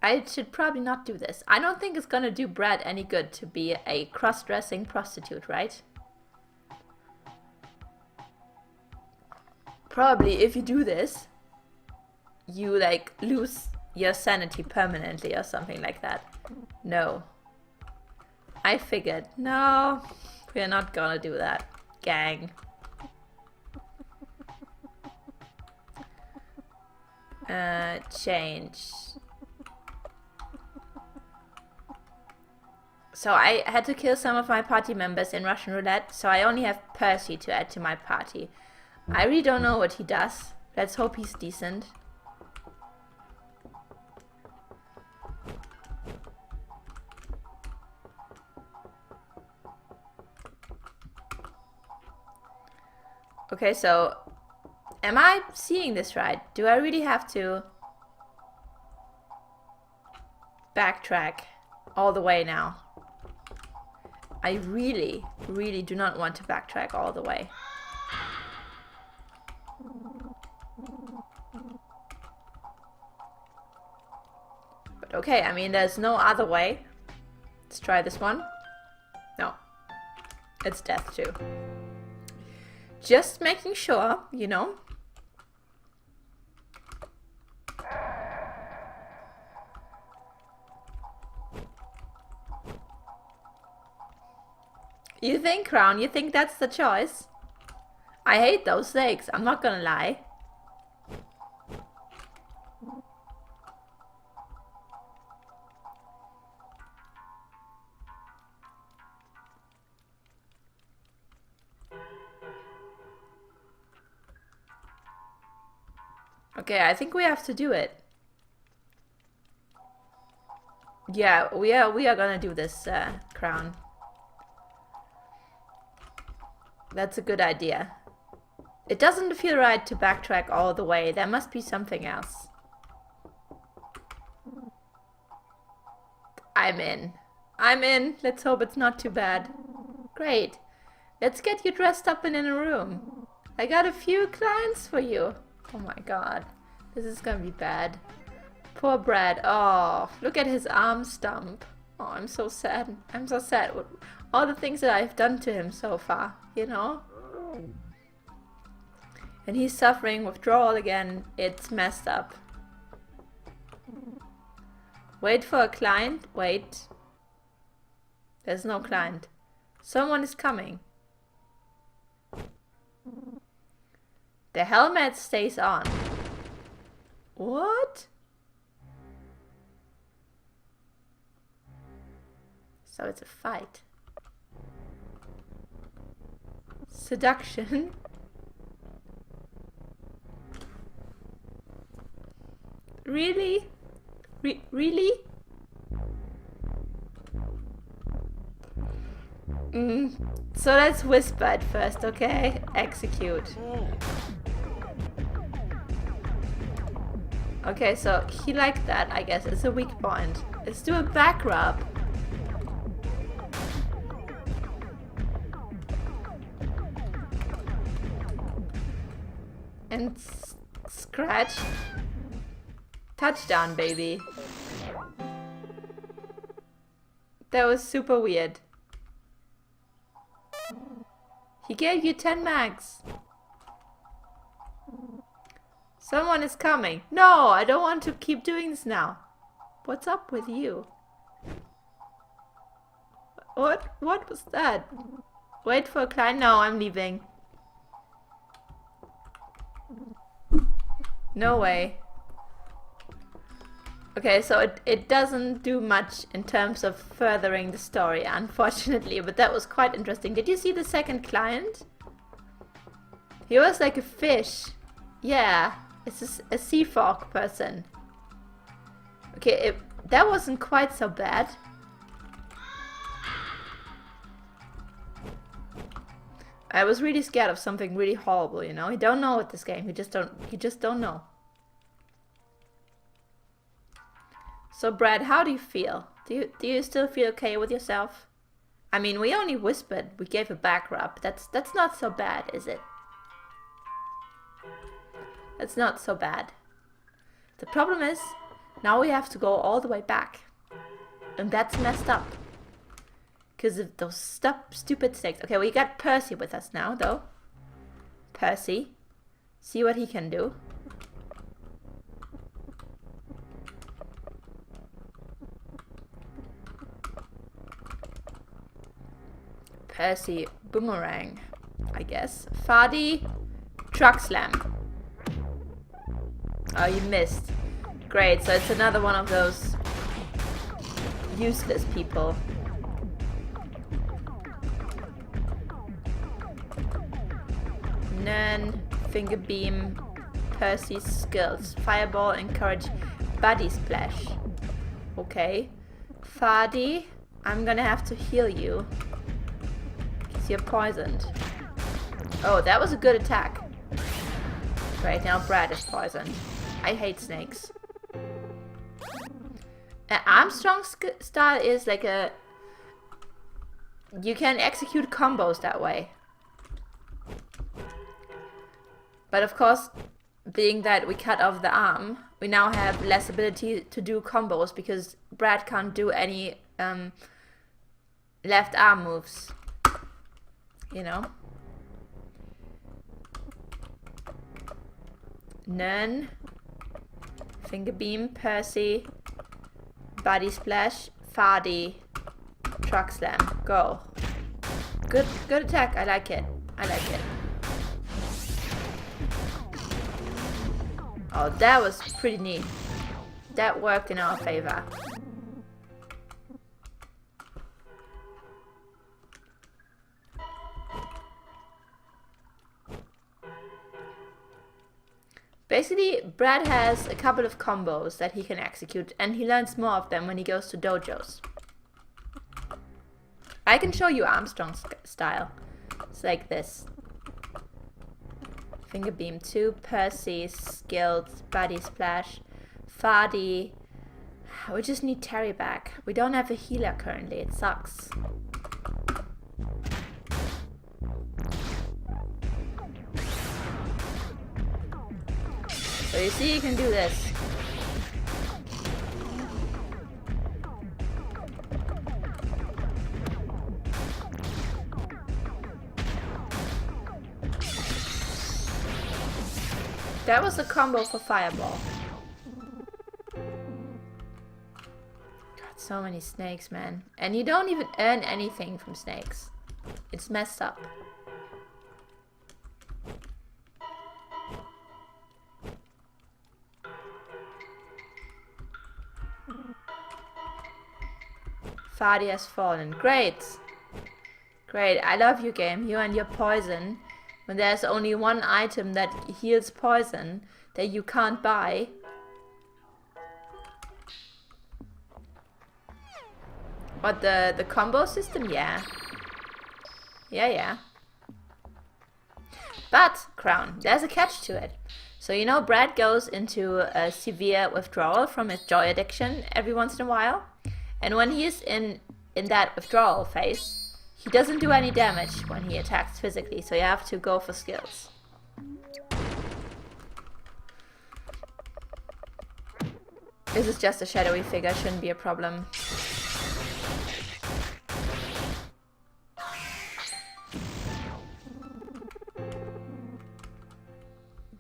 I should probably not do this. I don't think it's gonna do Brad any good to be a cross-dressing prostitute, right? Probably if you do this, you like lose your sanity permanently or something like that. No. I figured, no, we're not gonna do that, gang. Change. So I had to kill some of my party members in Russian roulette, so I only have Percy to add to my party. I really don't know what he does. Let's hope he's decent. Okay, so am I seeing this right? Do I really have to backtrack all the way now? I really, really do not want to backtrack all the way. But okay, I mean, there's no other way. Let's try this one. No. It's death too. Just making sure, you know. You think, Crown? You think that's the choice? I hate those legs, I'm not gonna lie. Okay, I think we have to do it. Yeah, we are gonna do this, Crown. That's a good idea. It doesn't feel right to backtrack all the way. There must be something else. I'm in. I'm in. Let's hope it's not too bad. Great. Let's get you dressed up and in a room. I got a few clients for you. Oh my god. This is gonna be bad. Poor Brad. Oh, look at his arm stump. Oh, I'm so sad. I'm so sad. All the things that I've done to him so far, you know? And he's suffering withdrawal again. It's messed up. Wait for a client. Wait. There's no client. Someone is coming. The helmet stays on. What? So it's a fight. Seduction. Really? Really? So let's whisper at first, okay? Execute. Okay, so he liked that, I guess. It's a weak point. Let's do a back rub. And scratch. Touchdown, baby. That was super weird. He gave you 10 mags. Someone is coming. No, I don't want to keep doing this now. What's up with you? What was that? Wait for a client. No, I'm leaving. No way. Okay, so it doesn't do much in terms of furthering the story, unfortunately, but that was quite interesting. Did you see the second client? He was like a fish. Yeah, it's a sea frog person. Okay, that wasn't quite so bad. I was really scared of something really horrible, you know? You don't know with this game. You just don't know. So Brad, how do you feel? Do you still feel okay with yourself? I mean, we only whispered. We gave a back rub. That's not so bad, is it? That's not so bad. The problem is, now we have to go all the way back. And that's messed up. Because of those stupid snakes. Okay, we got Percy with us now, though. Percy. See what he can do. Percy Boomerang, I guess. Fardy Truck Slam. Oh, you missed. Great, so it's another one of those useless people. Nern, Finger Beam, Percy's skills. Fireball, encourage Body Splash. Okay. Fardy, I'm gonna have to heal you. Because you're poisoned. Oh, that was a good attack. Right, now Brad is poisoned. I hate snakes. Armstrong's style is like a... You can execute combos that way. But of course, being that we cut off the arm, we now have less ability to do combos because Brad can't do any left arm moves. You know? Nern, Finger Beam, Percy, Body Splash, Fardy, Truck Slam. Go. Good attack. I like it. I like it. Oh, that was pretty neat. That worked in our favor. Basically, Brad has a couple of combos that he can execute, and he learns more of them when he goes to dojos. I can show you Armstrong's style. It's like this. Finger Beam 2, Percy, skills, Body Splash, Fardy. We just need Terry back. We don't have a healer currently, it sucks. So you see, you can do this. That was a combo for Fireball. God, so many snakes, man. And you don't even earn anything from snakes. It's messed up. Fardy has fallen. Great. Great. I love you, game. You and your poison. When there's only one item that heals poison that you can't buy. What, the combo system? Yeah. Yeah. But, Crown, there's a catch to it. So you know Brad goes into a severe withdrawal from his joy addiction every once in a while. And when he is in that withdrawal phase, he doesn't do any damage when he attacks physically, so you have to go for skills. This is just a shadowy figure, shouldn't be a problem.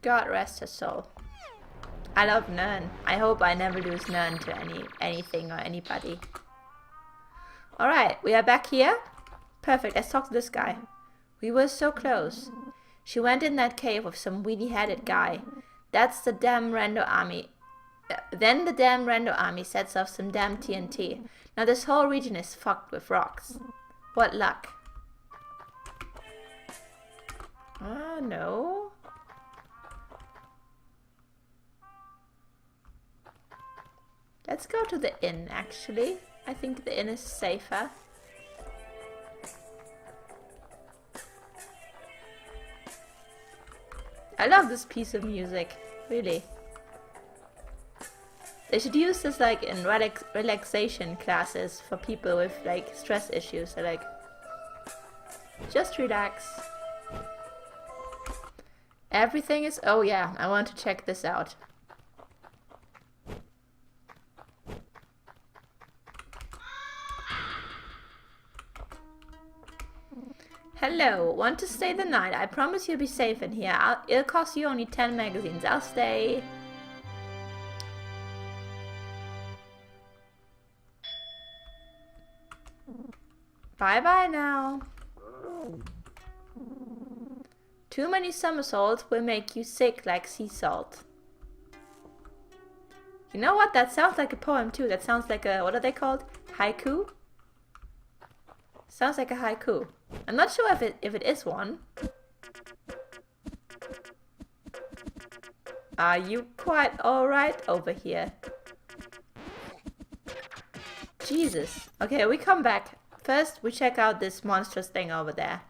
God rest his soul. I love Nern. I hope I never lose Nern to anything or anybody. Alright, we are back here. Perfect, let's talk to this guy. We were so close. She went in that cave with some weedy-headed guy. That's the damn Rando army. Then the damn Rando army sets off some damn TNT. Now this whole region is fucked with rocks. What luck. No. Let's go to the inn, actually. I think the inn is safer. I love this piece of music, really. They should use this like in relaxation classes for people with like stress issues. They're like, just relax. Everything is... Oh yeah, I want to check this out. Hello, want to stay the night? I promise you'll be safe in here. It'll cost you only 10 magazines. I'll stay. Bye-bye now. Too many somersaults will make you sick like sea salt. You know what? That sounds like a poem too. That sounds like a... What are they called? Haiku? Sounds like a haiku. I'm not sure if it is one. Are you quite alright over here? Jesus. Okay, we come back. First, we check out this monstrous thing over there.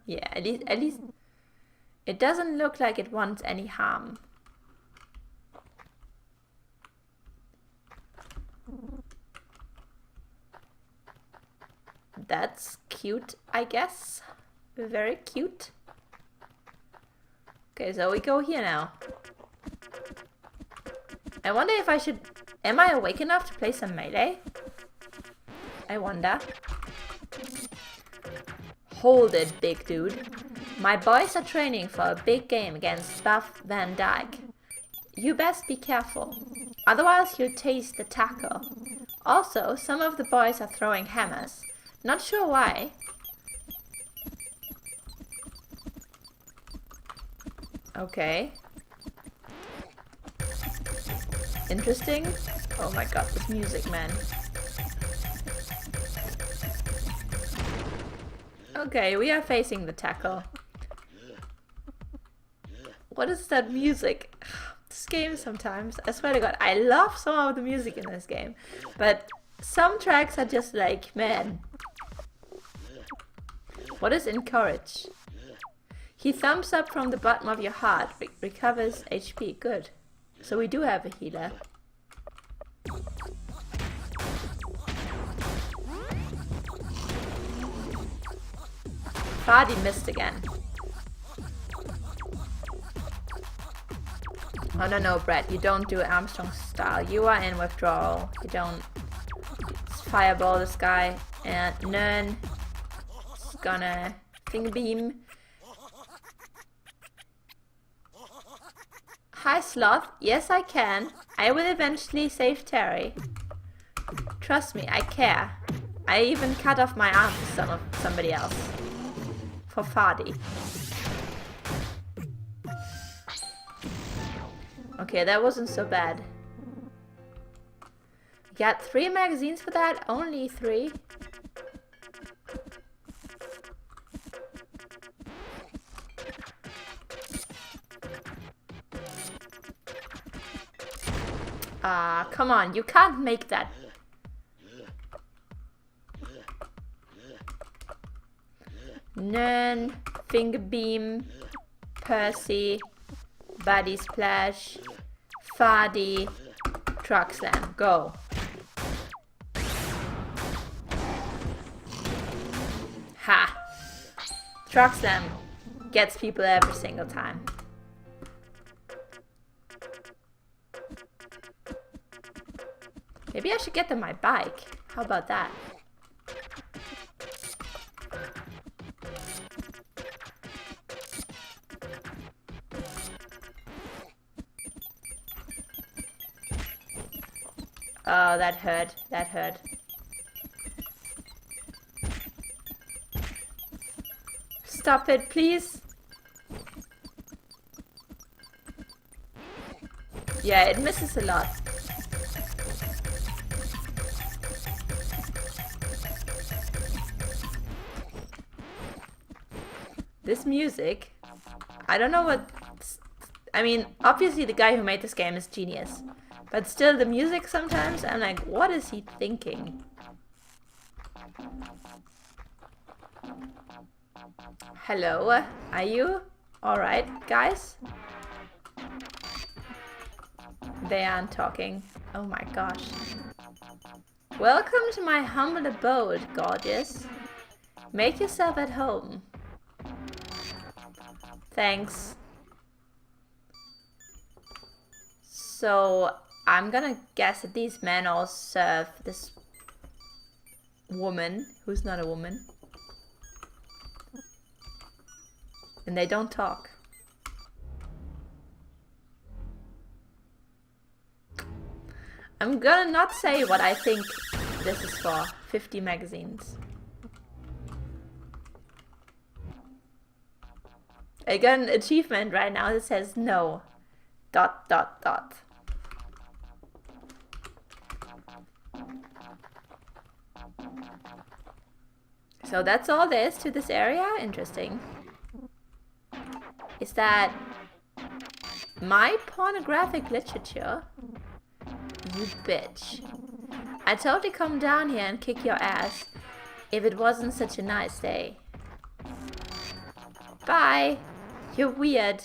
Yeah, at least it doesn't look like it wants any harm. That's cute, I guess. Very cute. Okay, so we go here now. I wonder if I should... Am I awake enough to play some Melee? I wonder. Hold it, big dude. My boys are training for a big game against Buff Van Dyke. You best be careful. Otherwise you'll taste the tackle. Also, some of the boys are throwing hammers. Not sure why. Okay. Interesting. Oh my god, this music, man. Okay, we are facing the tackle. What is that music? This game sometimes, I swear to god, I love some of the music in this game. But some tracks are just like, man. What is encourage? He thumbs up from the bottom of your heart, recovers HP. Good. So we do have a healer. Fardy missed again. Oh no, Brett, you don't do Armstrong style. You are in withdrawal. You don't fireball this guy. And Nern is gonna finger beam. Hi Sloth, yes I can. I will eventually save Terry. Trust me, I care. I even cut off my arm for somebody else. For Fardy. Okay, that wasn't so bad. Got 3 magazines for that? Only 3? Ah, come on, you can't make that. Nern, Finger Beam, Percy, Body Splash, Fardy, Truck Slam, go. Ha! Truck Slam gets people every single time. Maybe I should get them my bike. How about that? Oh, that hurt. That hurt. Stop it, please. Yeah, it misses a lot. This music, I don't know what... I mean, obviously the guy who made this game is genius. But still, the music sometimes, I'm like, what is he thinking? Hello, are you alright, guys? They aren't talking. Oh my gosh. Welcome to my humble abode, gorgeous. Make yourself at home. Thanks. So, I'm gonna guess that these men all serve this woman, who's not a woman. And they don't talk. I'm gonna not say what I think this is for. 50 magazines. I got an achievement right now that says no. ... So that's all there is to this area? Interesting. Is that my pornographic literature? You bitch. I'd totally come down here and kick your ass if it wasn't such a nice day. Bye. You're weird.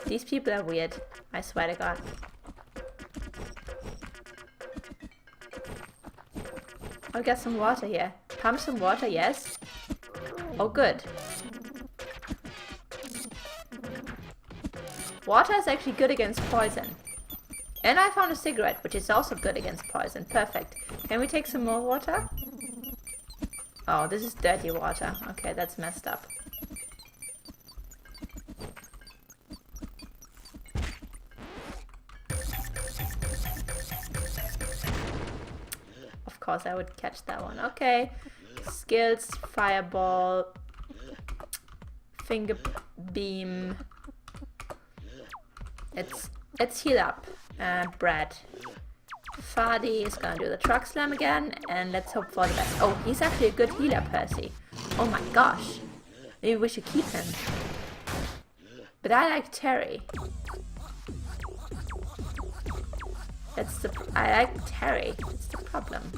These people are weird. I swear to God. I'll get some water here. Pump some water, yes. Oh, good. Water is actually good against poison. And I found a cigarette, which is also good against poison. Perfect. Can we take some more water? Oh, this is dirty water. Okay, that's messed up. Of course, I would catch that one. Okay. Skills, fireball, finger beam. Let's heal up. Brad. Fardy is gonna do the truck slam again, and let's hope for the best. Oh, he's actually a good healer, Percy. Oh my gosh. Maybe we should keep him. But I like Terry. I like Terry. That's the problem.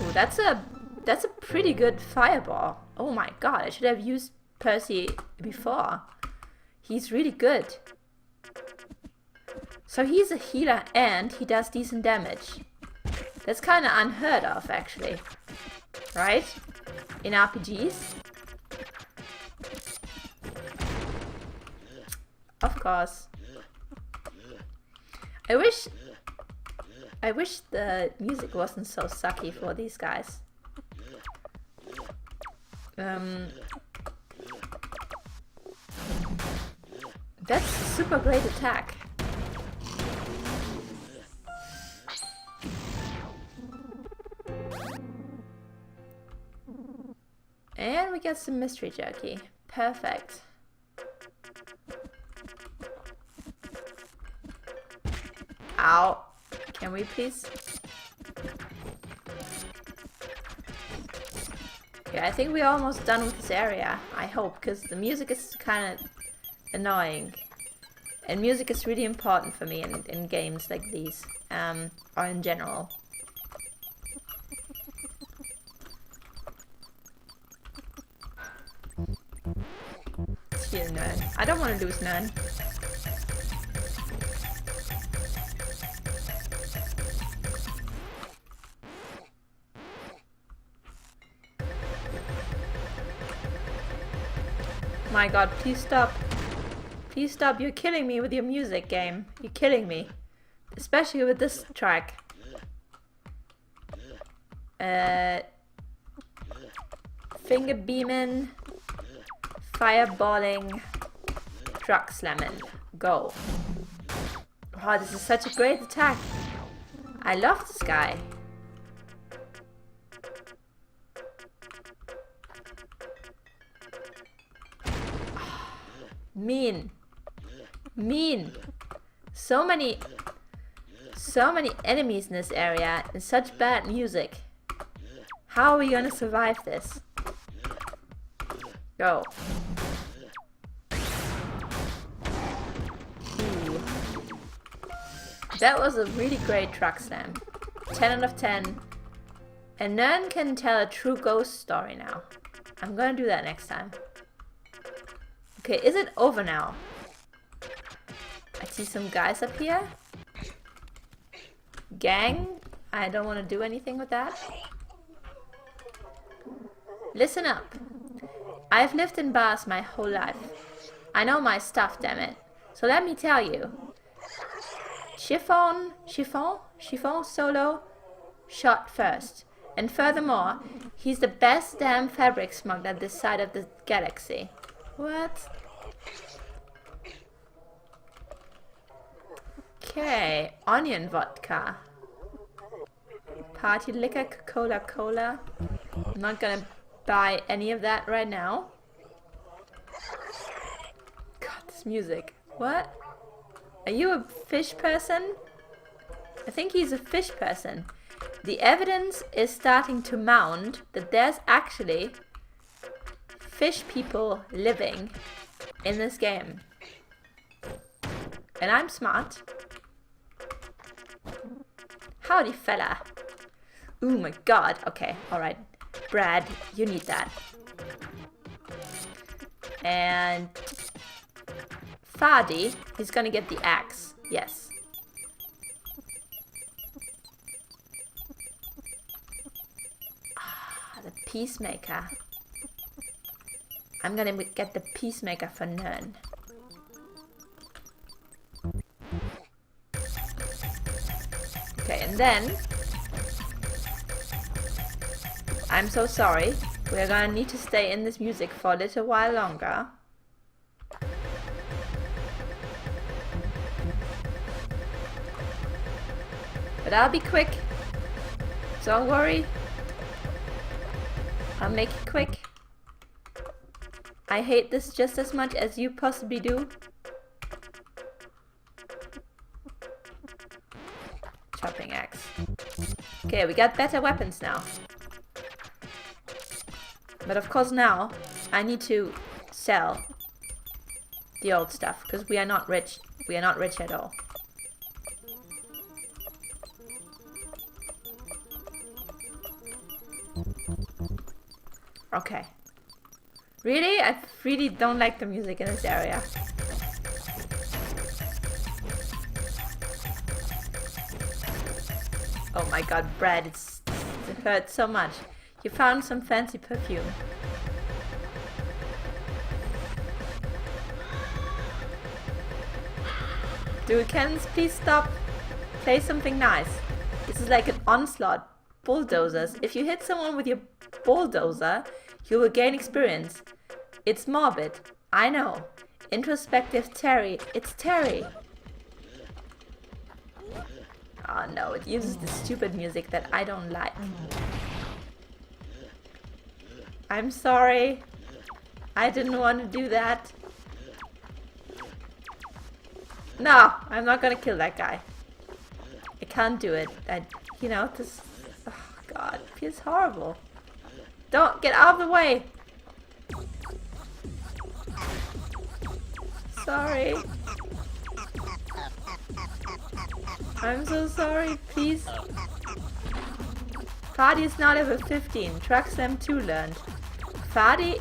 Ooh, that's a pretty good fireball. Oh my god, I should have used Percy before. He's really good. So he's a healer and he does decent damage. That's kind of unheard of, actually. Right? In RPGs. Of course. I wish the music wasn't so sucky for these guys. That's a super great attack. And we get some mystery jerky. Perfect. Ow. Can we please? Okay, I think we're almost done with this area. I hope, because the music is kind of annoying. And music is really important for me in games like these. Or in general. Heal Nern. I don't want to lose Nern. My god, please stop. Please stop. You're killing me with your music game. You're killing me. Especially with this track. Finger beaming. Fireballing. Truck slamming. Go. Wow, this is such a great attack. I love this guy. Mean. Mean. So many enemies in this area and such bad music. How are we gonna survive this? Go. Ooh. That was a really great truck slam. 10 out of 10. And none can tell a true ghost story now. I'm gonna do that next time. Okay, is it over now? I see some guys up here. Gang? I don't want to do anything with that. Listen up. I've lived in bars my whole life. I know my stuff, damn it. So let me tell you. Chiffon Solo shot first. And furthermore, he's the best damn fabric smuggler this side of the galaxy. What? Okay, onion vodka. Party liquor, Coca-Cola. I'm not gonna buy any of that right now. God, this music. What? Are you a fish person? I think he's a fish person. The evidence is starting to mount that there's actually fish people living in this game. And I'm smart. Howdy, fella. Oh my god. Okay, alright. Brad, you need that. And Fadi, he's gonna get the axe. Yes. Ah, the peacemaker. I'm gonna get the peacemaker for Nern. Okay, and then I'm so sorry. We're gonna need to stay in this music for a little while longer. But I'll be quick. Don't worry. I'll make it quick. I hate this just as much as you possibly do. Chopping axe. Okay, we got better weapons now. But of course now, I need to sell the old stuff, because we are not rich. We are not rich at all. Okay. Really? I really don't like the music in this area. Oh my god, Brad, it hurts so much. You found some fancy perfume. Dude, can please stop? Play something nice. This is like an onslaught. Bulldozers. If you hit someone with your bulldozer, you will gain experience. It's morbid. I know. Introspective Terry. It's Terry. Oh no, it uses the stupid music that I don't like. I'm sorry. I didn't want to do that. No, I'm not gonna kill that guy. I can't do it. You know, this... Oh god, it feels horrible. Don't get out of the way. Sorry. I'm so sorry, please. Fadi is now level 15. Truck Slam 2 learned. Fadi?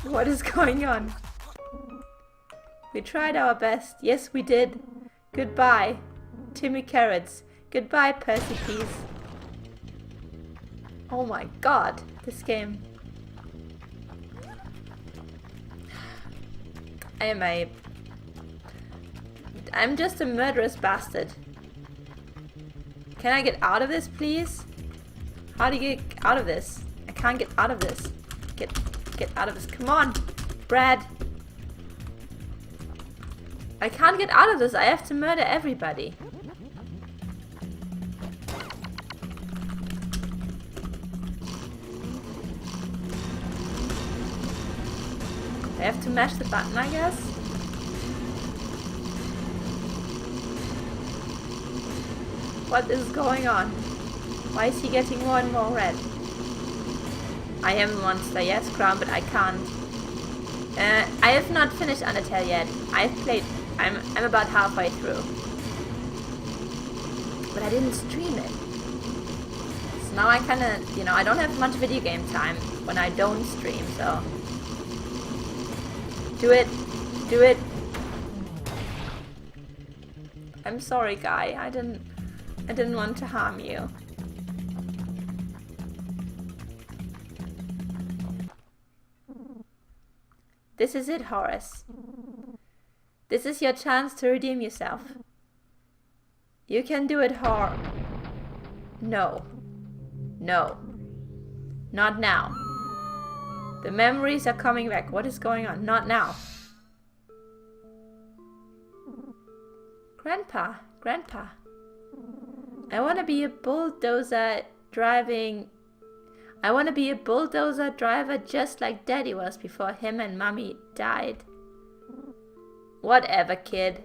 What is going on? We tried our best. Yes, we did. Goodbye, Timmy Carrots. Goodbye, Percy Peas. Oh my god, this game. I'm just a murderous bastard. Can I get out of this, please? How do you get out of this? I can't get out of this. Get out of this. Come on, Brad. I can't get out of this. I have to murder everybody. I have to mash the button, I guess. What is going on? Why is he getting more and more red? I am a monster, yes, Crown, but I can't. I have not finished Undertale yet. I've played. I'm about halfway through, but I didn't stream it. So now I kind of, you know, I don't have much video game time when I don't stream. So do it. I'm sorry, guy. I didn't want to harm you. This is it, Horace. This is your chance to redeem yourself. You can do it, No. No. Not now. The memories are coming back. What is going on? Not now. Grandpa. I want to be a bulldozer driver just like Daddy was before him and Mommy died. Whatever, kid.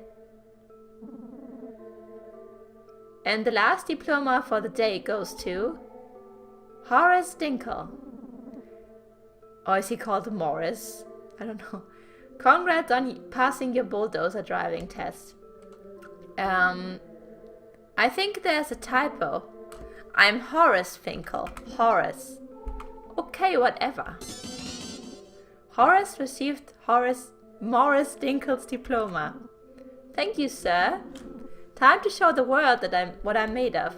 And the last diploma for the day goes to Horace Dinkle. Or is he called Morris? I don't know. Congrats on passing your bulldozer driving test. I think there's a typo. I'm Horace Finkel. Horace. Okay, whatever. Horace received Morris Dinkle's diploma. Thank you, sir. Time to show the world that what I'm made of.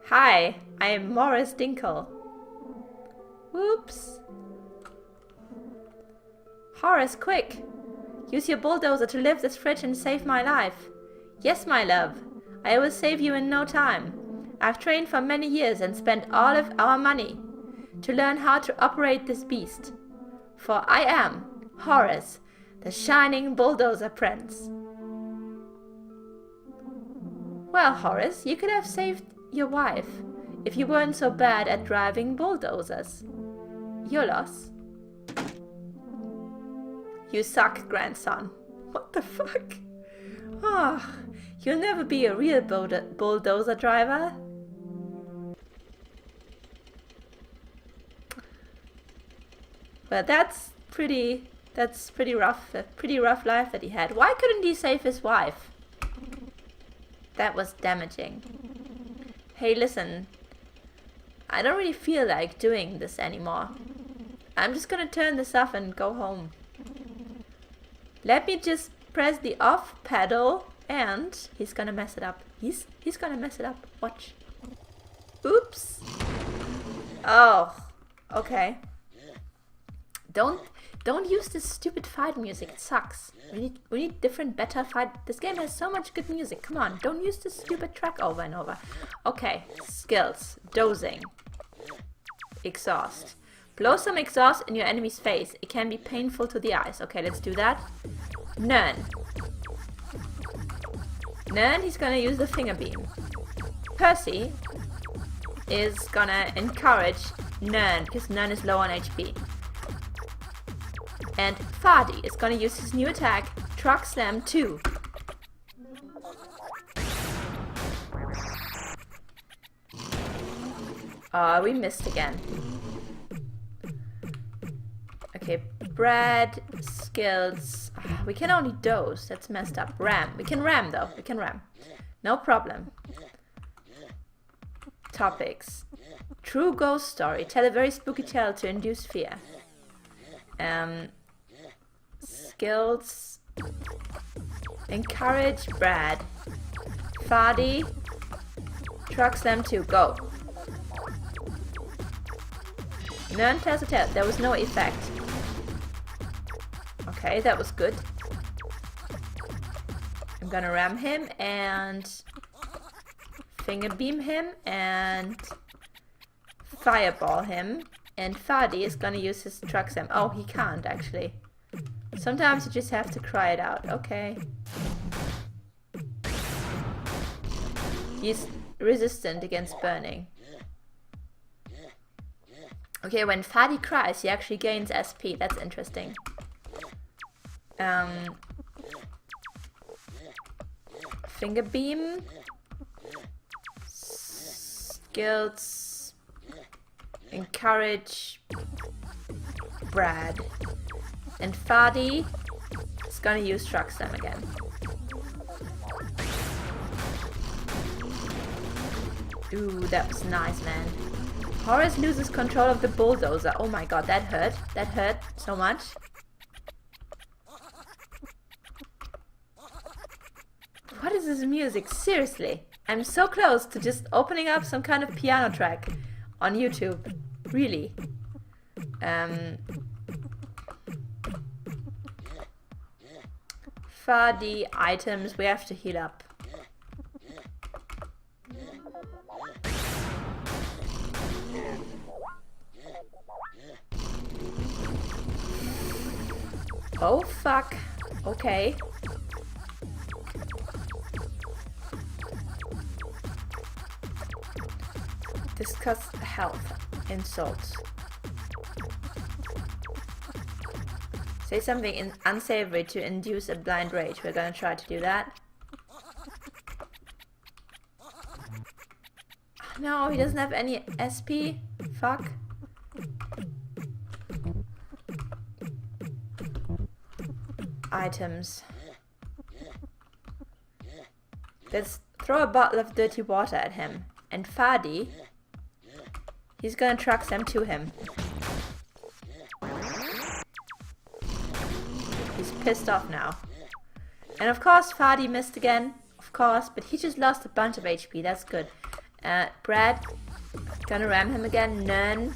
Hi, I am Morris Dinkle. Whoops. Horace, quick! Use your bulldozer to lift this fridge and save my life. Yes, my love. I will save you in no time. I've trained for many years and spent all of our money to learn how to operate this beast. For I am Horace, the shining bulldozer prince. Well, Horace, you could have saved your wife if you weren't so bad at driving bulldozers. Your loss. You suck, grandson. What the fuck? Ah, you'll never be a real bulldozer driver. Well, that's pretty rough. A pretty rough life that he had. Why couldn't he save his wife? That was damaging. Hey, listen. I don't really feel like doing this anymore. I'm just gonna turn this off and go home. Let me just press the off pedal and he's gonna mess it up. He's gonna mess it up. Watch. Oops. Oh. Okay. Don't use this stupid fight music. It sucks. We need different, better fight. This game has so much good music. Come on, don't use this stupid track over and over. Okay, skills. Dozing. Exhaust. Blow some exhaust in your enemy's face. It can be painful to the eyes. Okay, let's do that. Nern. Nern, he's gonna use the finger beam. Percy is gonna encourage Nern because Nern is low on HP. And Fadi is gonna use his new attack, Truck Slam 2. We missed again. Okay, Brad, skills. We can only doze, that's messed up. Ram, we can ram though, we can ram. No problem. Topics. True ghost story, tell a very spooky tale to induce fear. Skills. Encourage Brad. Fadi. Truck Slam 2, go. Nern tells a tale. There was no effect. Okay, that was good. I'm gonna ram him and finger beam him and fireball him. And Fadi is gonna use his truck slam. Oh, he can't actually. Sometimes you just have to cry it out. Okay. He's resistant against burning. Okay, when Fadi cries, he actually gains SP. That's interesting. Finger beam. Guilds. Encourage Brad. And Fadi is gonna use Truck Slam again. Ooh, that was nice, man. Horace loses control of the bulldozer. Oh my god, that hurt. That hurt so much. What is this music? Seriously. I'm so close to just opening up some kind of piano track on YouTube. Really. Fadi items. We have to heal up. Oh fuck. Okay. Discuss health. Insults. Say something unsavory to induce a blind rage. We're gonna try to do that. No, he doesn't have any SP. Fuck. Items. Let's throw a bottle of dirty water at him. And Fadi, he's gonna truck them to him. He's pissed off now. And of course Fadi missed again. Of course, but he just lost a bunch of HP. That's good. Brad, gonna ram him again. None.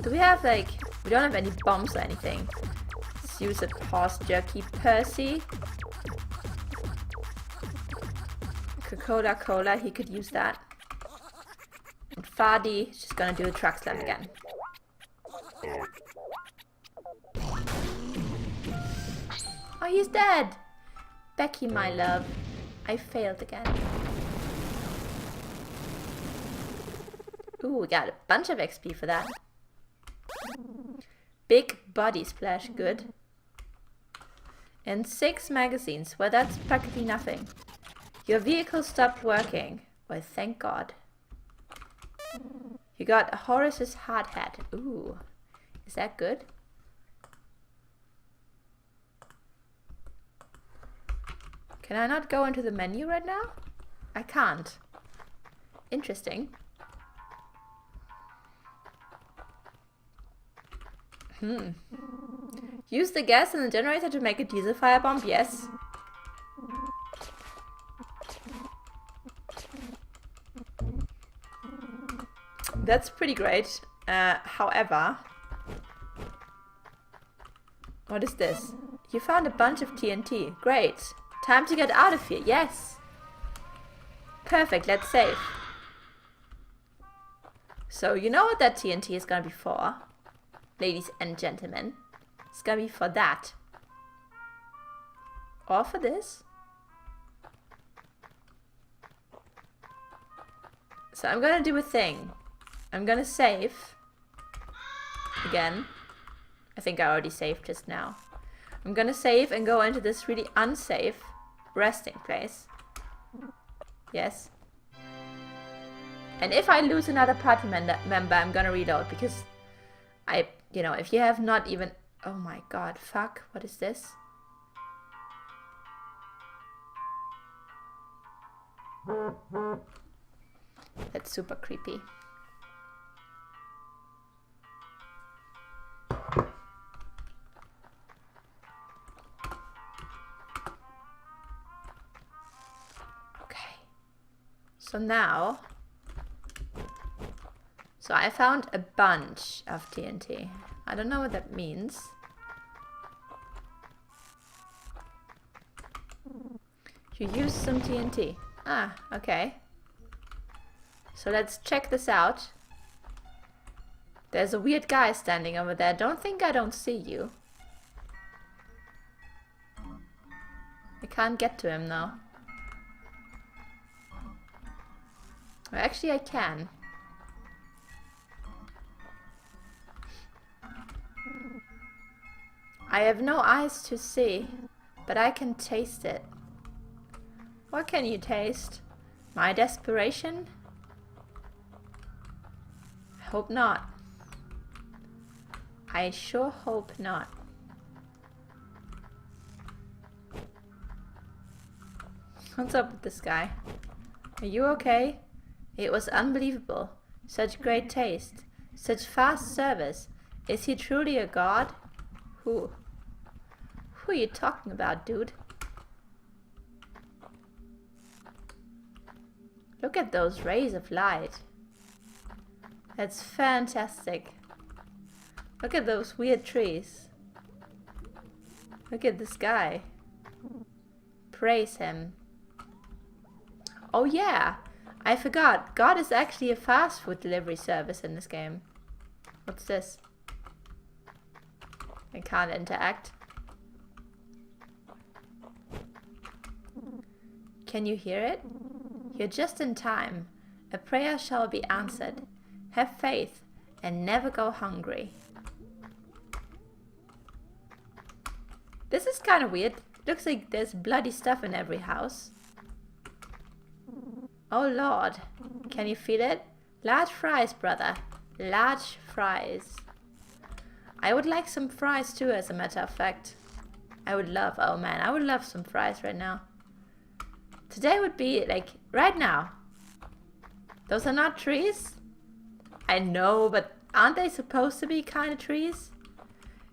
Do we have like... We don't have any bombs or anything. Let's use a horse jerky. Percy. Coca-Cola, he could use that. And Fadi is just gonna do a truck slam again. Oh, he's dead! Becky, my love. I failed again. Ooh, we got a bunch of XP for that. Big body splash, good. And 6 magazines. Well, that's practically nothing. Your vehicle stopped working. Well, thank God. You got Horace's hard hat. Ooh. Is that good? Can I not go into the menu right now? I can't. Interesting. Use the gas in the generator to make a diesel firebomb? Yes. That's pretty great. However... What is this? You found a bunch of TNT. Great. Time to get out of here. Yes. Perfect. Let's save. So you know what that TNT is gonna be for? Ladies and gentlemen. It's gonna be for that. Or for this. So I'm gonna do a thing. I'm gonna save. Again. I think I already saved just now. I'm gonna save and go into this really unsafe resting place. Yes. And if I lose another party member, I'm gonna reload because you know, if you have not even... Oh my god, fuck. What is this? That's super creepy. Okay. So now... So I found a bunch of TNT. I don't know what that means. You used some TNT. Ah, okay. So let's check this out. There's a weird guy standing over there. Don't think I don't see you. I can't get to him now. Well, actually I can. I have no eyes to see, but I can taste it. What can you taste? My desperation? Hope not. I sure hope not. What's up with this guy? Are you okay? It was unbelievable. Such great taste. Such fast service. Is he truly a god? Who are you talking about, dude? Look at those rays of light. That's fantastic. Look at those weird trees. Look at this guy. Praise him. Oh yeah, I forgot. God is actually a fast food delivery service in this game. What's this? I can't interact. Can you hear it? You're just in time. A prayer shall be answered. Have faith and never go hungry. This is kind of weird. Looks like there's bloody stuff in every house. Oh Lord, can you feel it? Large fries, brother. Large fries. I would like some fries too, as a matter of fact. I would love some fries right now. Today would be like, right now. Those are not trees? I know, but aren't they supposed to be kind of trees?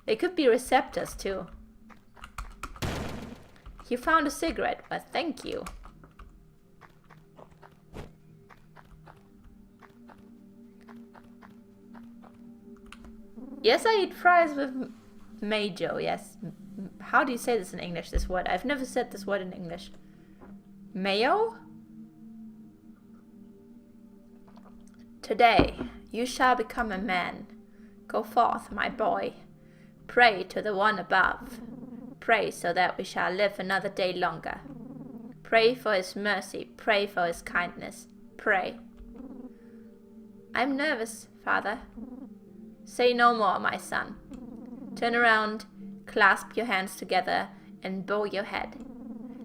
They could be receptors too. You found a cigarette, well thank you. Yes, I eat fries with mayo, yes. How do you say this in English, this word? I've never said this word in English. Mayo? Today, you shall become a man. Go forth, my boy. Pray to the one above. Pray so that we shall live another day longer. Pray for his mercy. Pray for his kindness. Pray. I'm nervous, Father. Say no more, my son. Turn around, clasp your hands together, and bow your head.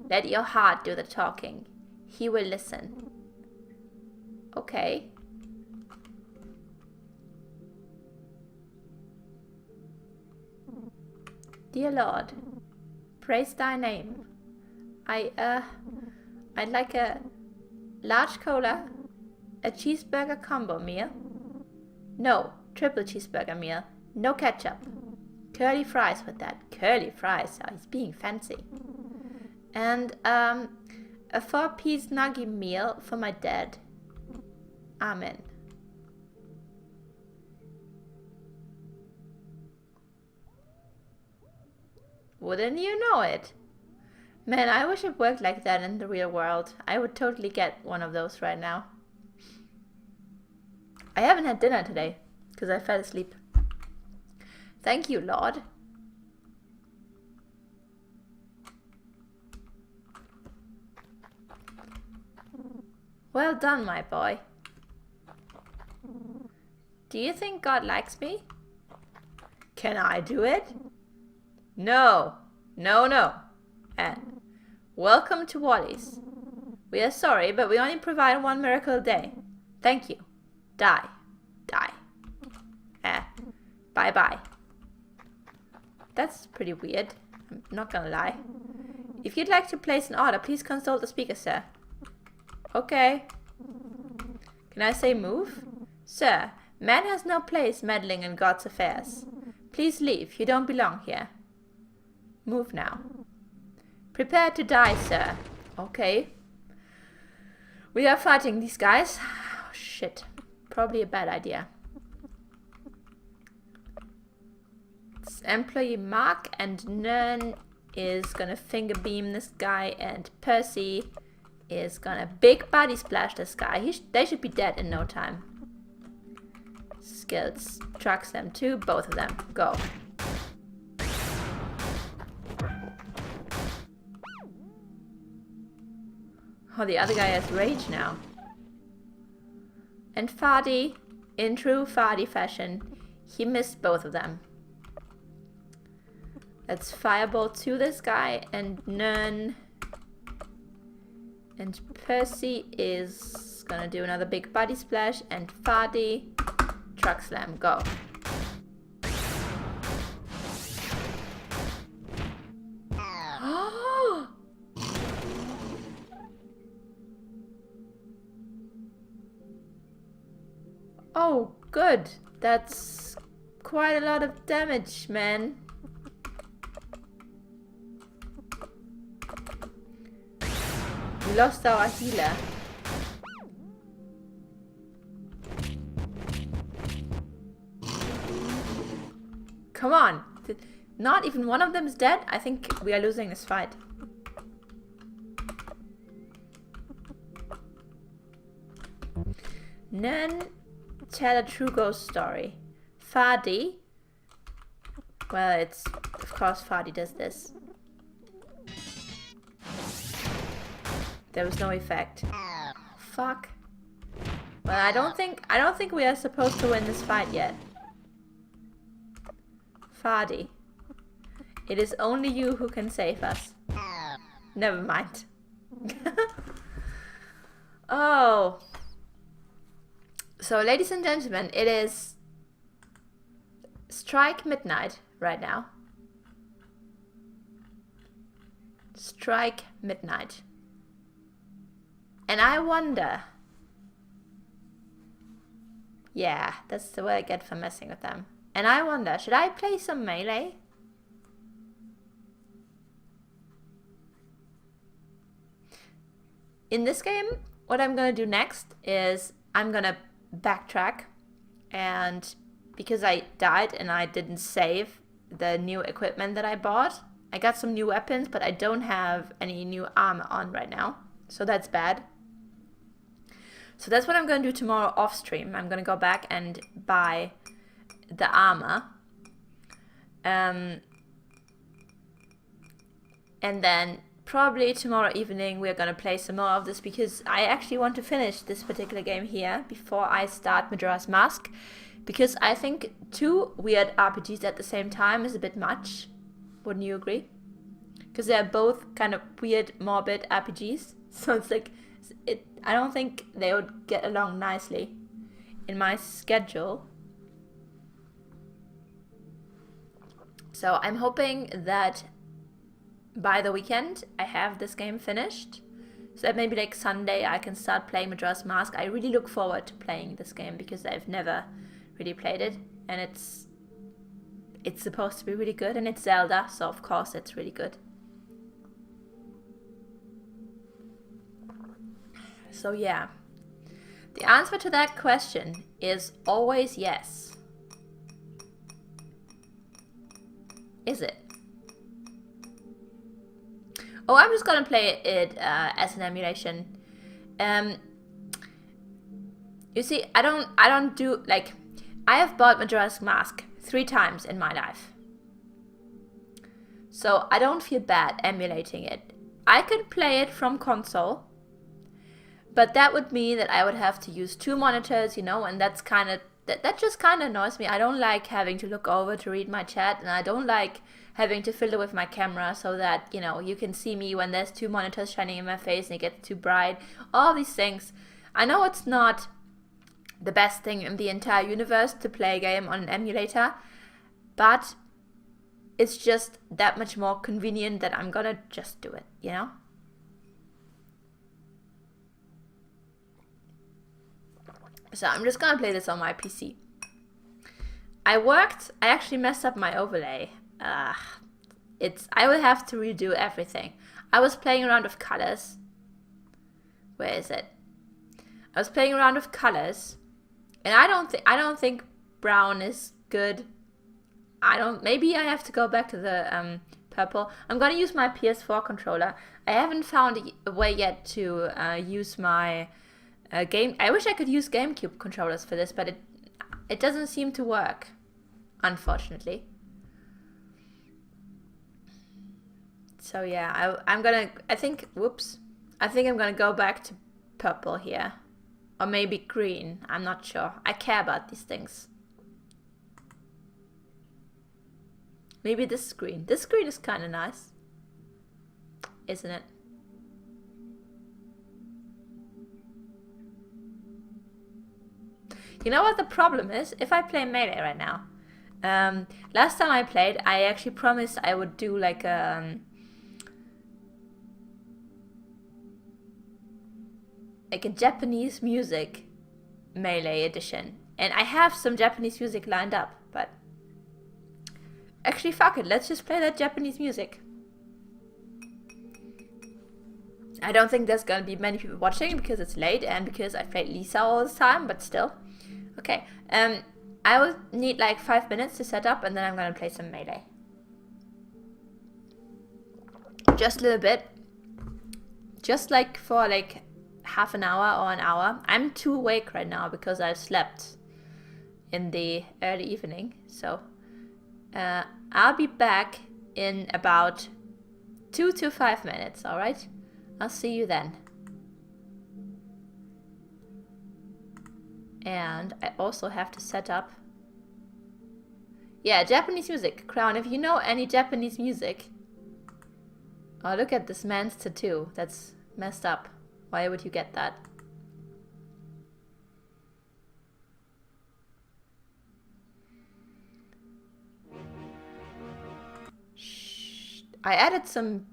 Let your heart do the talking. He will listen. Okay. Dear Lord, praise thy name. I'd like a large cola, a cheeseburger combo meal. No, triple cheeseburger meal. No ketchup. Curly fries with that. Curly fries. Oh, he's being fancy. And a 4-piece nugget meal for my dad. Amen. Wouldn't you know it? Man, I wish it worked like that in the real world. I would totally get one of those right now. I haven't had dinner today, because I fell asleep. Thank you, Lord. Well done, my boy. Do you think God likes me? Can I do it? No. No, no. And welcome to Wally's. We are sorry, but we only provide one miracle a day. Thank you. Die. Die. Bye-bye. That's pretty weird. I'm not gonna lie. If you'd like to place an order, please consult the speaker, sir. Okay. Can I say move? Sir, man has no place meddling in God's affairs. Please leave. You don't belong here. Move now. Prepare to die, sir. Okay. We are fighting these guys. Oh, shit. Probably a bad idea. It's employee Mark and Nern is gonna finger beam this guy, and Percy is gonna big body splash this guy. They should be dead in no time. Skills trucks them too, both of them. Go. Oh, the other guy has rage now. And Fardy, in true Fardy fashion, he missed both of them. Let's fireball to this guy, and Nern And Percy is gonna do another big body splash, and Fardy, truck slam, go. Oh, good. That's quite a lot of damage, man. We lost our healer. Come on. Not even one of them is dead? I think we are losing this fight. None tell a true ghost story. Fardy. Well, it's... Of course Fardy does this. There was no effect. Fuck. Well, I don't think we are supposed to win this fight yet. Fardy. It is only you who can save us. Never mind. Oh. So, ladies and gentlemen, it is strike midnight right now. Strike midnight. And I wonder... Yeah, that's the way I get for messing with them. And I wonder, should I play some melee? In this game, what I'm gonna do next is I'm gonna backtrack, and because I died and I didn't save the new equipment that I bought, I got some new weapons, but I don't have any new armor on right now, so that's bad. So that's what I'm gonna do tomorrow off stream. I'm gonna go back and buy the armor, and then probably tomorrow evening we're gonna play some more of this, because I actually want to finish this particular game here before I start Majora's Mask, because I think 2 weird RPGs at the same time is a bit much. Wouldn't you agree? Because they're both kind of weird, morbid RPGs, so it's like I don't think they would get along nicely in my schedule. So I'm hoping that by the weekend I have this game finished, so that maybe like Sunday I can start playing Majora's Mask. I really look forward to playing this game because I've never really played it, and it's supposed to be really good, and it's Zelda, so of course it's really good. So yeah, the answer to that question is always yes. Is it? Oh, I'm just gonna play it as an emulation. You see, I don't do, like, I have bought Majora's Mask 3 times in my life, so I don't feel bad emulating it. I could play it from console, but that would mean that I would have to use 2 monitors, you know, and that's kind of, that just kind of annoys me. I don't like having to look over to read my chat, and I don't like having to fiddle with my camera so that, you know, you can see me when there's 2 monitors shining in my face and it gets too bright. All these things. I know it's not the best thing in the entire universe to play a game on an emulator, but it's just that much more convenient that I'm gonna just do it, you know? So I'm just gonna play this on my PC. I actually messed up my overlay. I will have to redo everything. I was playing around with colors. Where is it? I was playing around with colors, and I don't think brown is good. Maybe I have to go back to the purple. I'm gonna use my PS4 controller. I haven't found a way yet to use my game. I wish I could use GameCube controllers for this, but it doesn't seem to work, unfortunately. So yeah, I think I'm gonna go back to purple here, or maybe green. I'm not sure. I care about these things. Maybe this screen. This screen is kind of nice, isn't it? You know what the problem is? If I play Melee right now, last time I played, I actually promised I would do like a Japanese music Melee edition, and I have some Japanese music lined up, but actually fuck it, let's just play that Japanese music. I don't think there's gonna be many people watching because it's late and because I played Lisa all the time, but still. Okay, I will need like 5 minutes to set up and then I'm gonna play some Melee. Just a little bit. Just like for like half an hour or an hour. I'm too awake right now because I slept in the early evening. So I'll be back in about 2 to 5 minutes, alright? I'll see you then. And I also have to set up... Yeah, Japanese music. Crown, if you know any Japanese music... Oh, look at this man's tattoo. That's messed up. Why would you get that? Shh. I added some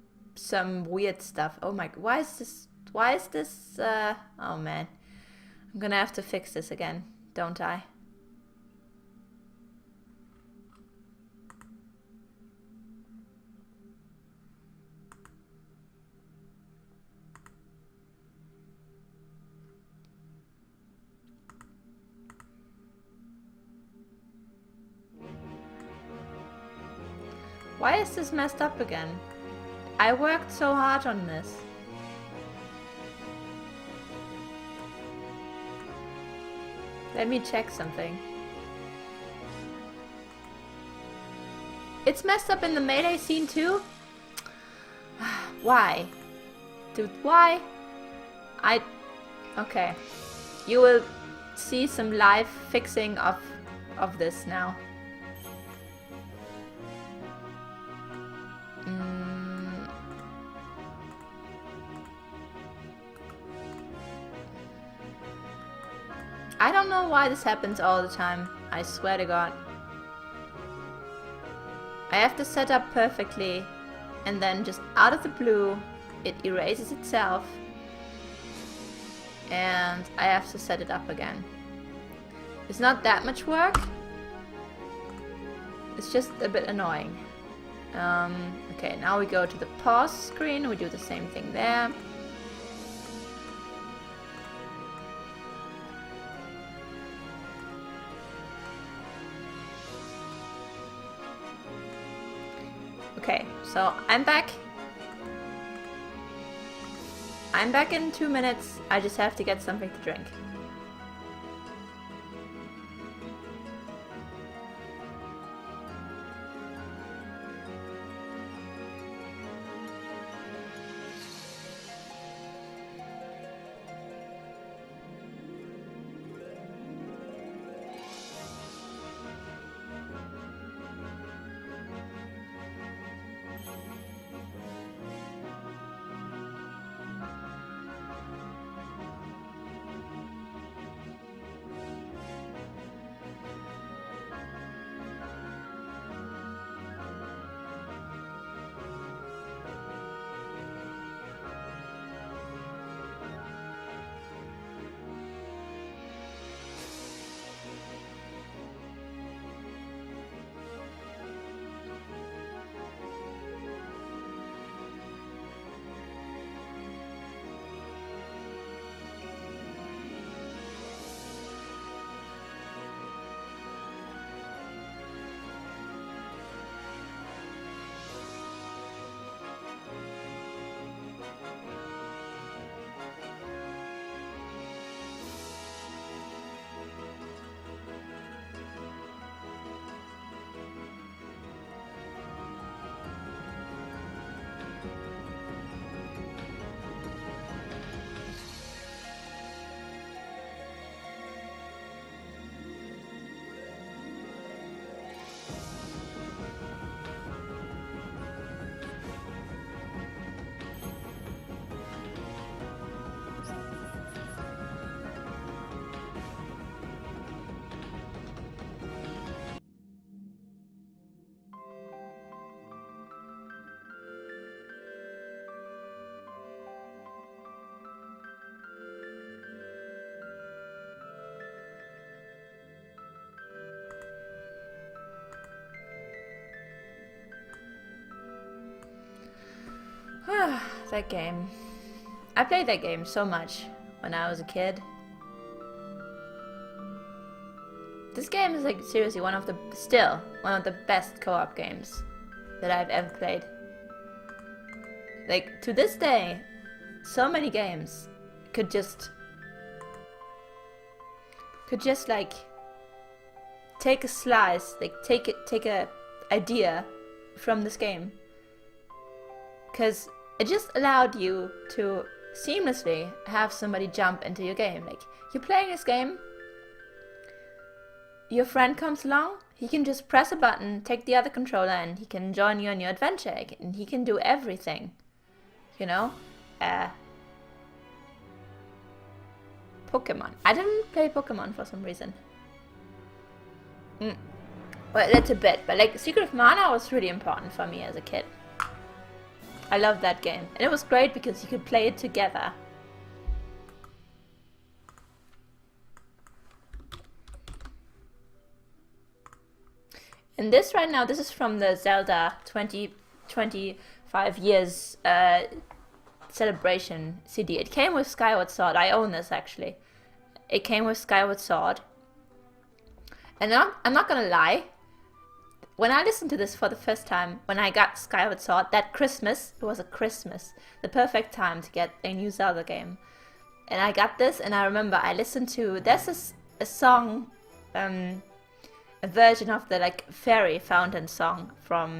weird stuff. Oh my... Why is this... Oh man. I'm gonna have to fix this again, don't I? Why is this messed up again? I worked so hard on this. Let me check something. It's messed up in the Melee scene too? Why? Dude, why? Okay. You will see some live fixing of this now. I don't know why this happens all the time. I swear to God. I have to set up perfectly and then just out of the blue it erases itself and I have to set it up again. It's not that much work. It's just a bit annoying. Okay, now we go to the pause screen. We do the same thing there. Okay, so I'm back. I'm back in 2 minutes. I just have to get something to drink. that game. I played that game so much when I was a kid. This game is like seriously one of the best co-op games that I've ever played. Like to this day, so many games could just like take a slice, like take a idea from this game, because it just allowed you to seamlessly have somebody jump into your game. Like you're playing this game, your friend comes along, he can just press a button, take the other controller, and he can join you on your adventure, and he can do everything, you know. Pokemon. I didn't play Pokemon for some reason. Well, that's a bit, but like Secret of Mana was really important for me as a kid. I loved that game, and it was great because you could play it together. And this right now, this is from the Zelda 25 years celebration CD. It came with Skyward Sword. I own this actually. It came with Skyward Sword. And I'm not gonna lie, when I listened to this for the first time, when I got Skyward Sword, that Christmas, it was a Christmas, the perfect time to get a new Zelda game. And I got this, and I remember I listened to, there's a song, a version of the like fairy fountain song from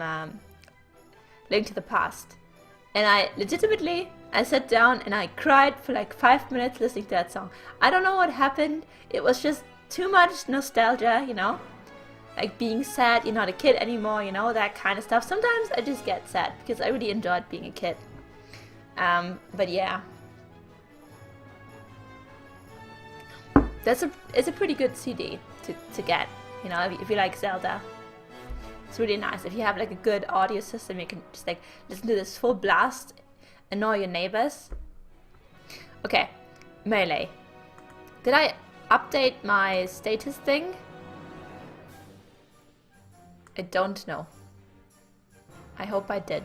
Link to the Past. And I sat down and I cried for like 5 minutes listening to that song. I don't know what happened. It was just too much nostalgia, you know? Like being sad, you're not a kid anymore, you know, that kind of stuff. Sometimes I just get sad because I really enjoyed being a kid. But yeah. It's a pretty good CD to get, you know, if you like Zelda. It's really nice. If you have like a good audio system, you can just like listen to this full blast, annoy your neighbors. Okay, Melee. Did I update my status thing? I don't know. I hope I did.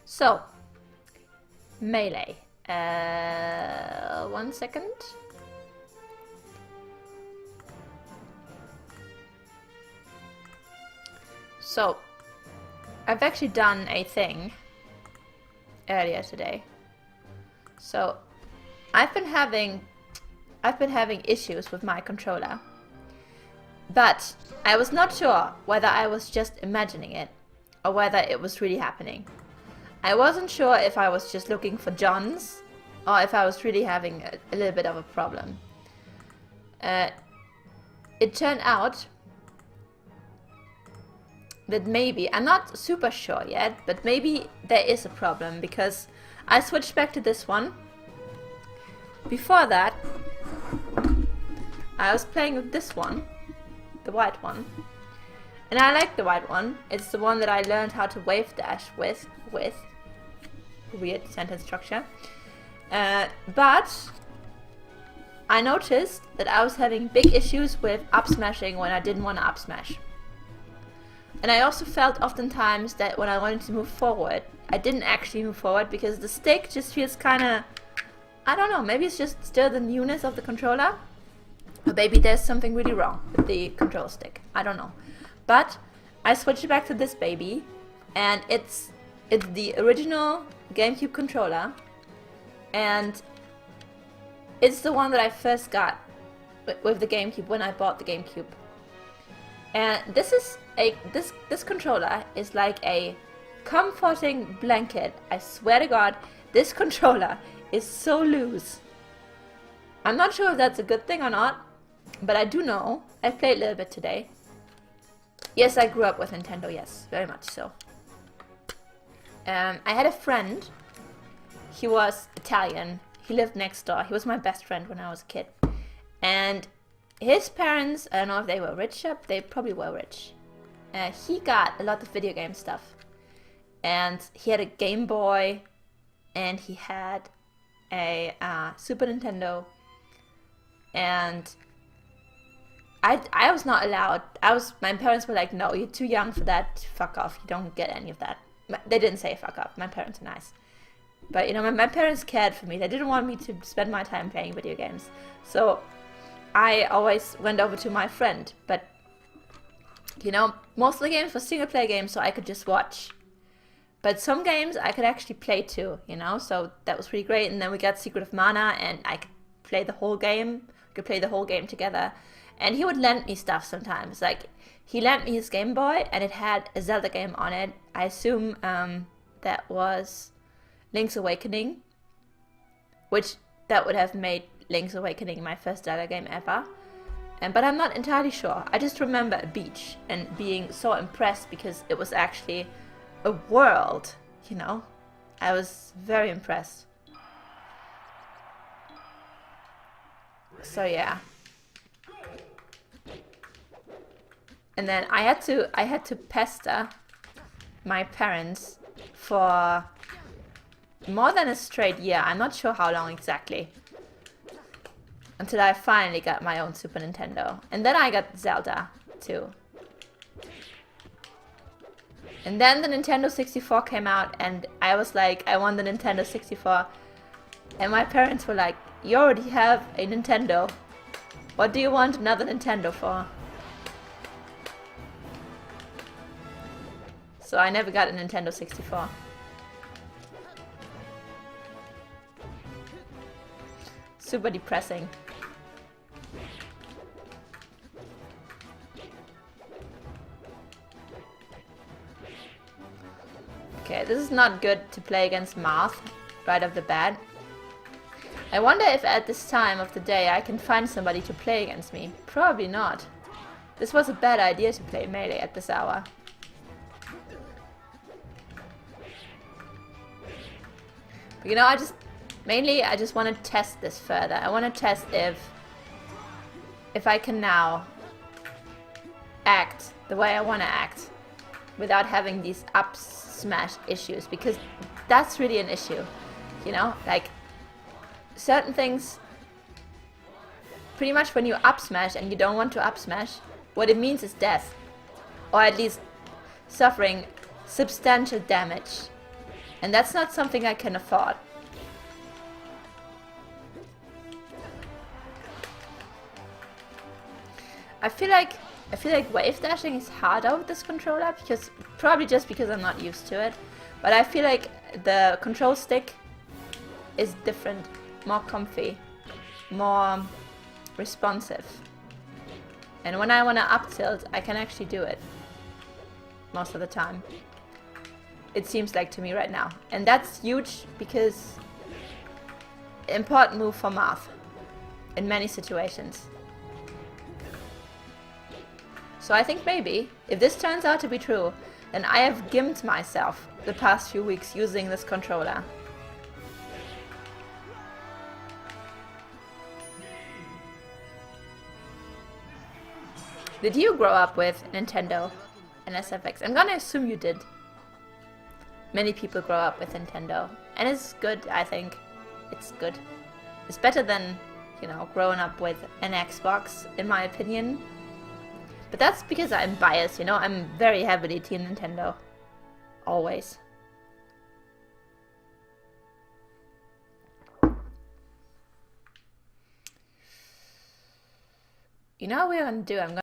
So, Melee. 1 second. So, I've actually done a thing earlier today. So, I've been having issues with my controller. But I was not sure whether I was just imagining it or whether it was really happening. I wasn't sure if I was just looking for Johns or if I was really having a little bit of a problem. It turned out that maybe, I'm not super sure yet, but maybe there is a problem because I switched back to this one. Before that, I was playing with this one. The white one, and I like the white one. It's the one that I learned how to wave dash with weird sentence structure, but I noticed that I was having big issues with up smashing when I didn't want to up smash, and I also felt oftentimes that when I wanted to move forward, I didn't actually move forward because the stick just feels kind of, I don't know, maybe it's just still the newness of the controller. Or maybe there's something really wrong with the control stick. I don't know. But I switched back to this baby, and it's the original GameCube controller, and it's the one that I first got with the GameCube when I bought the GameCube. And this controller is like a comforting blanket. I swear to God, this controller is so loose. I'm not sure if that's a good thing or not. But I do know, I played a little bit today. Yes, I grew up with Nintendo, yes, very much so. I had a friend, he was Italian, he lived next door, he was my best friend when I was a kid. And his parents, I don't know if they were rich up, they probably were rich. He got a lot of video game stuff. And he had a Game Boy, and he had a Super Nintendo, and I was not allowed. My parents were like, no, you're too young for that. Fuck off. You don't get any of that. They didn't say fuck off. My parents are nice. But you know, my parents cared for me. They didn't want me to spend my time playing video games. So I always went over to my friend. But you know, most of the games were single player games, so I could just watch. But some games I could actually play too, you know, so that was pretty great. And then we got Secret of Mana, and I could play the whole game. We could play the whole game together. And he would lend me stuff sometimes. Like, he lent me his Game Boy, and it had a Zelda game on it. I assume that was Link's Awakening, which that would have made Link's Awakening my first Zelda game ever. But I'm not entirely sure. I just remember a beach and being so impressed because it was actually a world, you know. I was very impressed. So yeah. And then I had to pester my parents for more than a straight year. I'm not sure how long exactly. Until I finally got my own Super Nintendo. And then I got Zelda too. And then the Nintendo 64 came out, and I was like, I want the Nintendo 64. And my parents were like, you already have a Nintendo. What do you want another Nintendo for? So I never got a Nintendo 64. Super depressing. Okay, this is not good to play against Marth right off the bat. I wonder if at this time of the day I can find somebody to play against me. Probably not. This was a bad idea to play melee at this hour. But you know, I just want to test this further. I want to test if I can now act the way I want to act without having these up smash issues, because that's really an issue, you know, like certain things, pretty much when you up smash and you don't want to up smash, what it means is death, or at least suffering substantial damage, and that's not something I can afford. I feel like wave dashing is harder with this controller, because probably just because I'm not used to it. But I feel like the control stick is different, more comfy, more responsive. And when I want to up tilt, I can actually do it most of the time. It seems like to me right now. And that's huge, because important move for Marth in many situations. So I think maybe, if this turns out to be true, then I have gimped myself the past few weeks using this controller. Did you grow up with Nintendo and SFX? I'm gonna assume you did. Many people grow up with Nintendo, and it's good, I think. It's good. It's better than, you know, growing up with an Xbox, in my opinion. But that's because I'm biased, you know, I'm very heavily Team Nintendo. Always. You know what we're gonna do? I'm gonna